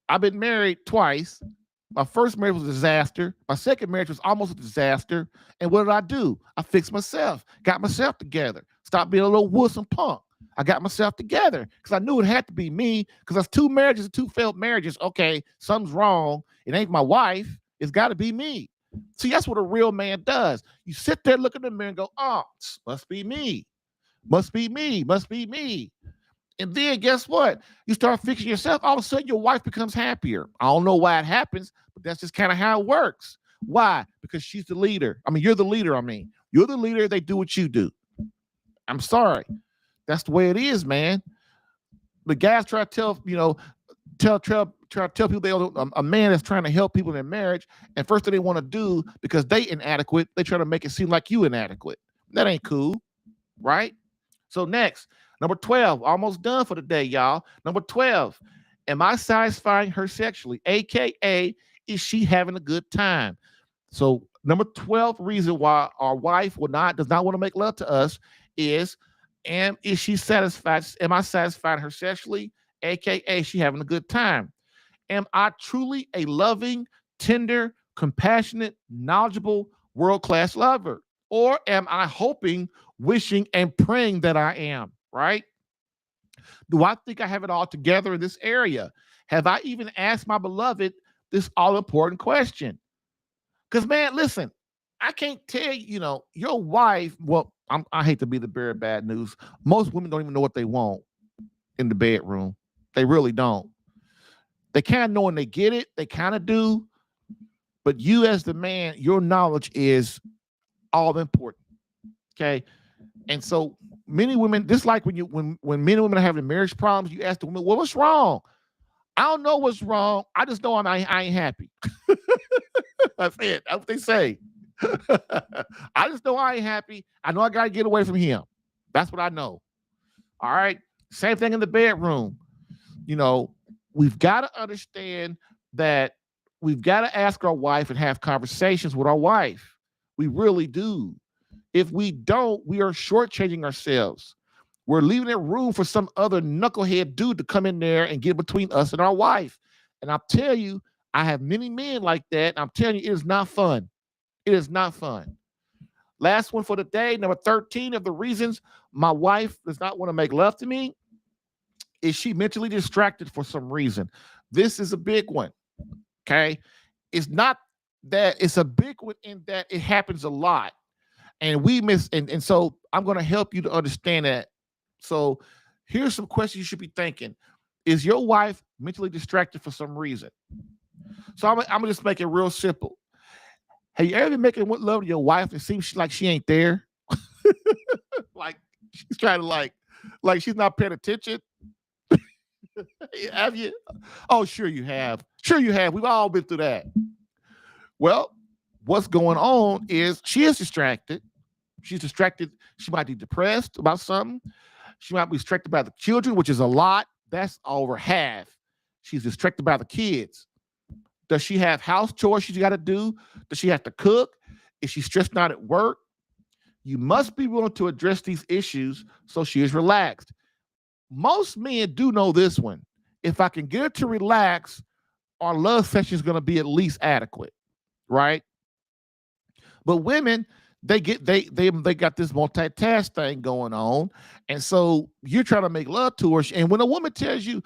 I've been married twice. My first marriage was a disaster. My second marriage was almost a disaster. And what did I do? I fixed myself, got myself together, stopped being a little wuss and punk. I got myself together because I knew it had to be me because that's 2 marriages and 2 failed marriages. Okay, something's wrong. It ain't my wife. It's got to be me. See, that's what a real man does. You sit there, look in the mirror and go, oh, must be me. Must be me. Must be me. And then guess what? You start fixing yourself. All of a sudden, your wife becomes happier. I don't know why it happens, but that's just kind of how it works. Why? Because she's the leader. You're the leader. You're the leader. They do what you do. I'm sorry. That's the way it is, man. The guys try to tell people a man is trying to help people in their marriage, and first thing they want to do, because they inadequate, they try to make it seem like you inadequate. That ain't cool, right? So next, number 12, almost done for the day, y'all. Number 12, am I satisfying her sexually? AKA, is she having a good time? So number 12 reason why our wife does not want to make love to us is she satisfied? Am I satisfying her sexually? AKA, she having a good time. Am I truly a loving, tender, compassionate, knowledgeable, world-class lover? Or am I hoping, wishing, and praying that I am, right? Do I think I have it all together in this area? Have I even asked my beloved this all-important question? Because, man, listen, I can't tell you, your wife, well, I hate to be the bearer of bad news. Most women don't even know what they want in the bedroom. They really don't. They kind of know when they get it. They kind of do. But you as the man, your knowledge is all important. Okay. And so many women, just like when men and women are having marriage problems, you ask the woman, well, what's wrong? I don't know what's wrong. I just know I ain't happy. That's it. That's what they say. I just know I ain't happy. I know I got to get away from him. That's what I know. All right. Same thing in the bedroom. You know, we've got to understand that we've got to ask our wife and have conversations with our wife. We really do. If we don't, we are shortchanging ourselves. We're leaving it room for some other knucklehead dude to come in there and get between us and our wife. And I'll tell you, I have many men like that. And I'm telling you, it is not fun. It is not fun. Last one for the day, number 13 of the reasons my wife does not want to make love to me is she mentally distracted for some reason. This is a big one. Okay. It's not that it's a big one in that it happens a lot. And we miss, and so I'm going to help you to understand that. So here's some questions you should be thinking. Is your wife mentally distracted for some reason? So I'm going to just make it real simple. Have you ever been making love to your wife and it seems like she ain't there? Like she's trying to like she's not paying attention. Have you? Oh, sure you have. Sure you have. We've all been through that. Well, what's going on is she is distracted. She's distracted. She might be depressed about something. She might be distracted by the children, which is a lot. That's over half. She's distracted by the kids. Does she have house chores she's got to do? Does she have to cook? Is she stressed out at work? You must be willing to address these issues so she is relaxed. Most men do know this one. If I can get her to relax, our love session is going to be at least adequate, right? But women, they got this multitask thing going on, and so you're trying to make love to her. And when a woman tells you,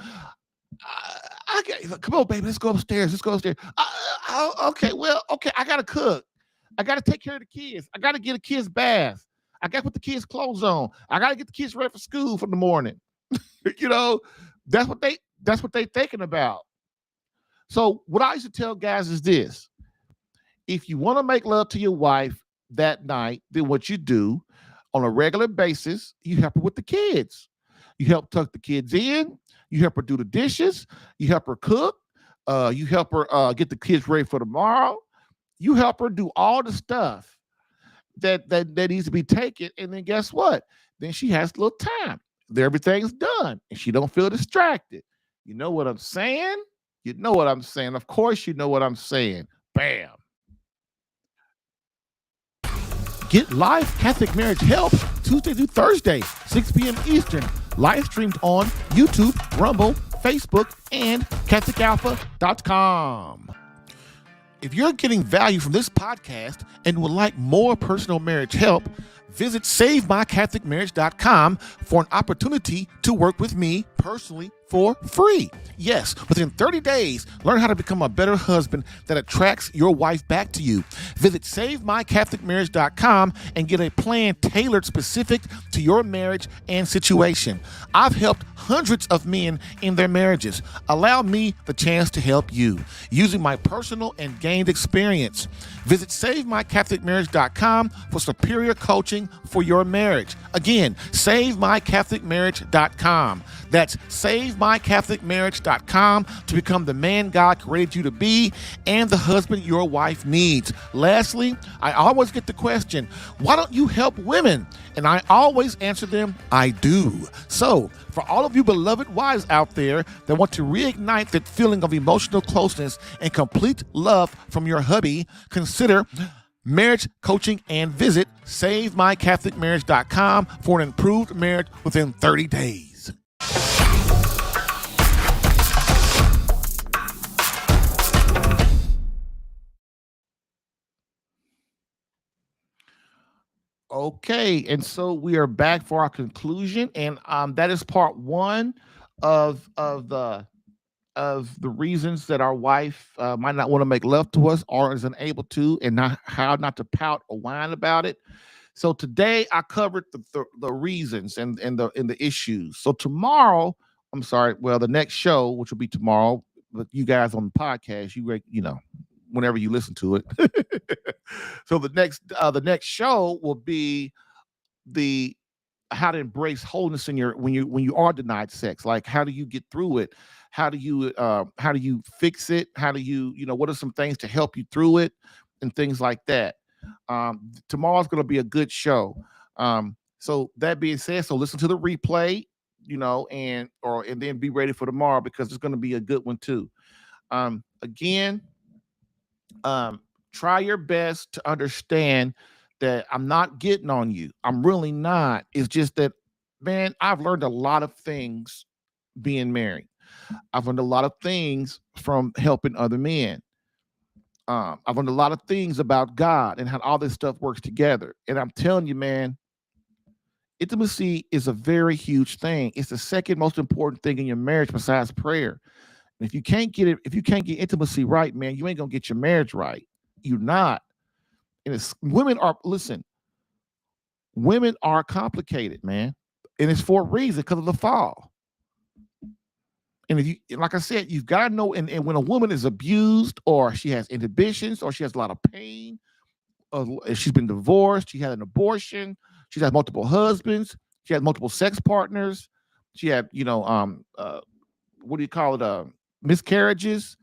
"Come on, baby, let's go upstairs. Let's go upstairs." Okay, I gotta cook. I gotta take care of the kids. I gotta get a kid's bath. I gotta put the kids' clothes on. I gotta get the kids ready for school for the morning. You know, that's what they thinking about. So what I used to tell guys is this: if you want to make love to your wife that night, then what you do on a regular basis, you help her with the kids. You help tuck the kids in. You help her do the dishes. You help her cook. You help her get the kids ready for tomorrow. You help her do all the stuff that needs to be taken. And then guess what? Then she has a little time. Everything's done, and she don't feel distracted. You know what I'm saying? You know what I'm saying. Of course, you know what I'm saying. Bam. Get live Catholic marriage help Tuesday through Thursday, 6 p.m. Eastern. Live streamed on YouTube, Rumble, Facebook, and CatholicAlpha.com. If you're getting value from this podcast and would like more personal marriage help, visit SaveMyCatholicMarriage.com for an opportunity to work with me personally for free. Yes, within 30 days, learn how to become a better husband that attracts your wife back to you. Visit SaveMyCatholicMarriage.com and get a plan tailored specific to your marriage and situation. I've helped hundreds of men in their marriages. Allow me the chance to help you using my personal and gained experience. Visit SaveMyCatholicMarriage.com for superior coaching for your marriage. Again, SaveMyCatholicMarriage.com. That's SaveMyCatholicMarriage.com to become the man God created you to be and the husband your wife needs. Lastly, I always get the question, why don't you help women? And I always answer them, I do. So, for all of you beloved wives out there that want to reignite that feeling of emotional closeness and complete love from your hubby, consider marriage coaching and visit SaveMyCatholicMarriage.com for an improved marriage within 30 days. Okay, and so we are back for our conclusion, and that is part one of the reasons that our wife might not want to make love to us or is unable to, and how not to pout or whine about it. So today I covered the reasons and the issues. So tomorrow, the next show, which will be tomorrow, but you guys on the podcast, whenever you listen to it. So the next show will be the how to embrace wholeness in your when you are denied sex. Like, how do you get through it? How do you fix it? How do you what are some things to help you through it and things like that? Tomorrow's going to be a good show. So that being said, so listen to the replay, and then be ready for tomorrow, because it's going to be a good one too. Again, try your best to understand that I'm not getting on you. I'm really not. It's just that, man, I've learned a lot of things being married. I've learned a lot of things from helping other men. I've learned a lot of things about God and how all this stuff works together. And I'm telling you, man, intimacy is a very huge thing. It's the second most important thing in your marriage besides prayer. And if you can't get intimacy right, man, you ain't gonna get your marriage right. You're not. And women are complicated, man. And it's for a reason, because of the fall. And if you, like I said, you've got to know, and when a woman is abused, or she has inhibitions, or she has a lot of pain, if she's been divorced, she had an abortion, she's had multiple husbands, she had multiple sex partners, she had, what do you call it? Miscarriages,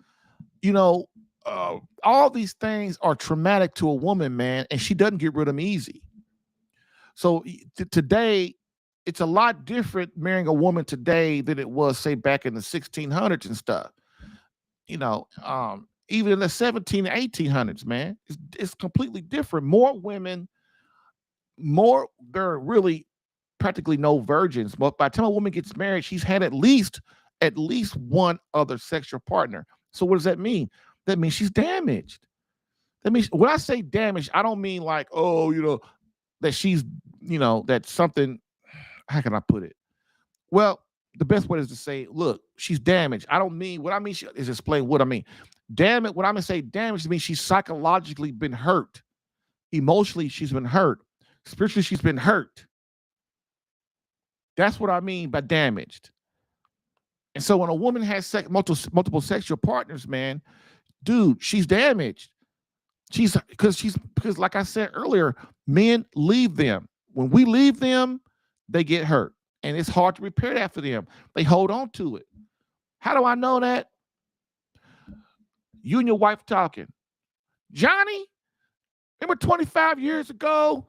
all these things are traumatic to a woman, man, and she doesn't get rid of them easy. So today, it's a lot different marrying a woman today than it was, say, back in the 1600s and stuff. Even in the 17 and 1800s, man, it's completely different. More women, there are really practically no virgins. But by the time a woman gets married, she's had at least one other sexual partner. So what does that mean? That means she's damaged. That means, when I say damaged, I don't mean like, that she's, that's something, how can I put it? Well, the best way is to say, look, she's damaged. I don't mean, what I mean is explain what I mean. Damn it, when I'm going to say damaged, means she's psychologically been hurt. Emotionally, she's been hurt. Spiritually, she's been hurt. That's what I mean by damaged. And so when a woman has multiple sexual partners, man, dude, she's damaged. Because like I said earlier, men leave them. When we leave them, they get hurt. And it's hard to repair that for them. They hold on to it. How do I know that? You and your wife talking. Johnny, remember 25 years ago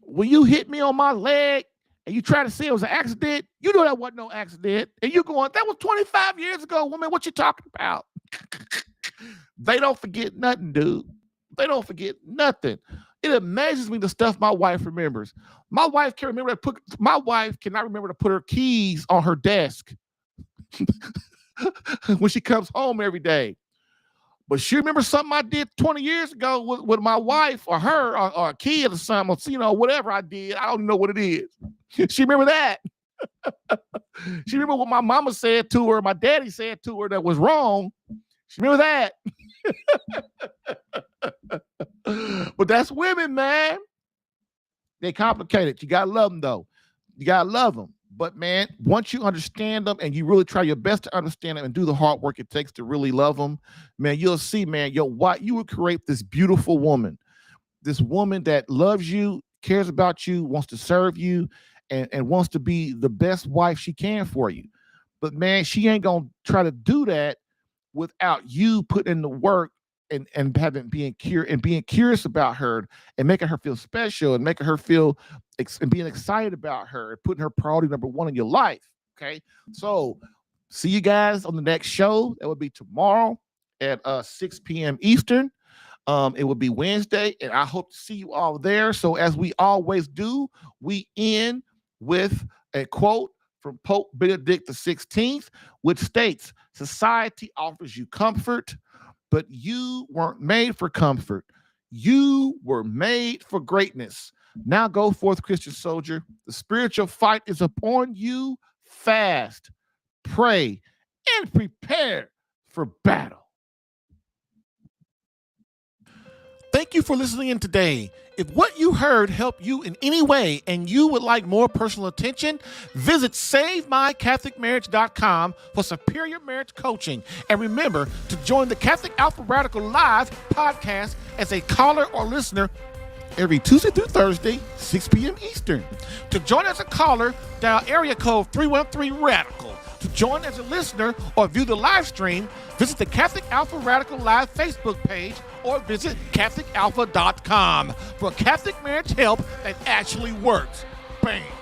when you hit me on my leg and you tried to say it was an accident? You know that wasn't no accident. And you going, that was 25 years ago, woman. What you talking about? They don't forget nothing, dude. They don't forget nothing. It amazes me the stuff my wife remembers. My wife cannot remember to put her keys on her desk when she comes home every day. But she remembers something I did 20 years ago with my wife, or her, or a kid or something, or whatever I did. I don't know what it is. She remember that. She remember what my mama said to her, my daddy said to her that was wrong. She remember that. But that's women, man. They complicated. You gotta love them, though. You gotta love them. But man, once you understand them and you really try your best to understand them and do the hard work it takes to really love them, man, you'll see, man, you will create this beautiful woman, this woman that loves you, cares about you, wants to serve you, and wants to be the best wife she can for you. But man, she ain't gonna try to do that without you putting in the work and being curious about her and making her feel special and making her feel and being excited about her and putting her priority number one in your life. Okay. So see you guys on the next show. That will be tomorrow at 6 p.m. Eastern. It will be Wednesday, and I hope to see you all there. So as we always do, we end with a quote from Pope Benedict XVI, which states, "Society offers you comfort, but you weren't made for comfort. You were made for greatness. Now go forth, Christian soldier. The spiritual fight is upon you. Fast, pray, and prepare for battle." Thank you for listening in today. If what you heard helped you in any way and you would like more personal attention, visit SaveMyCatholicMarriage.com for superior marriage coaching. And remember to join the Catholic Alpha Radical Live podcast as a caller or listener every Tuesday through Thursday, 6 p.m. Eastern. To join as a caller, dial area code 313-RADICAL. To join as a listener or view the live stream, visit the Catholic Alpha Radical Live Facebook page or visit CatholicAlpha.com for Catholic marriage help that actually works. Bam!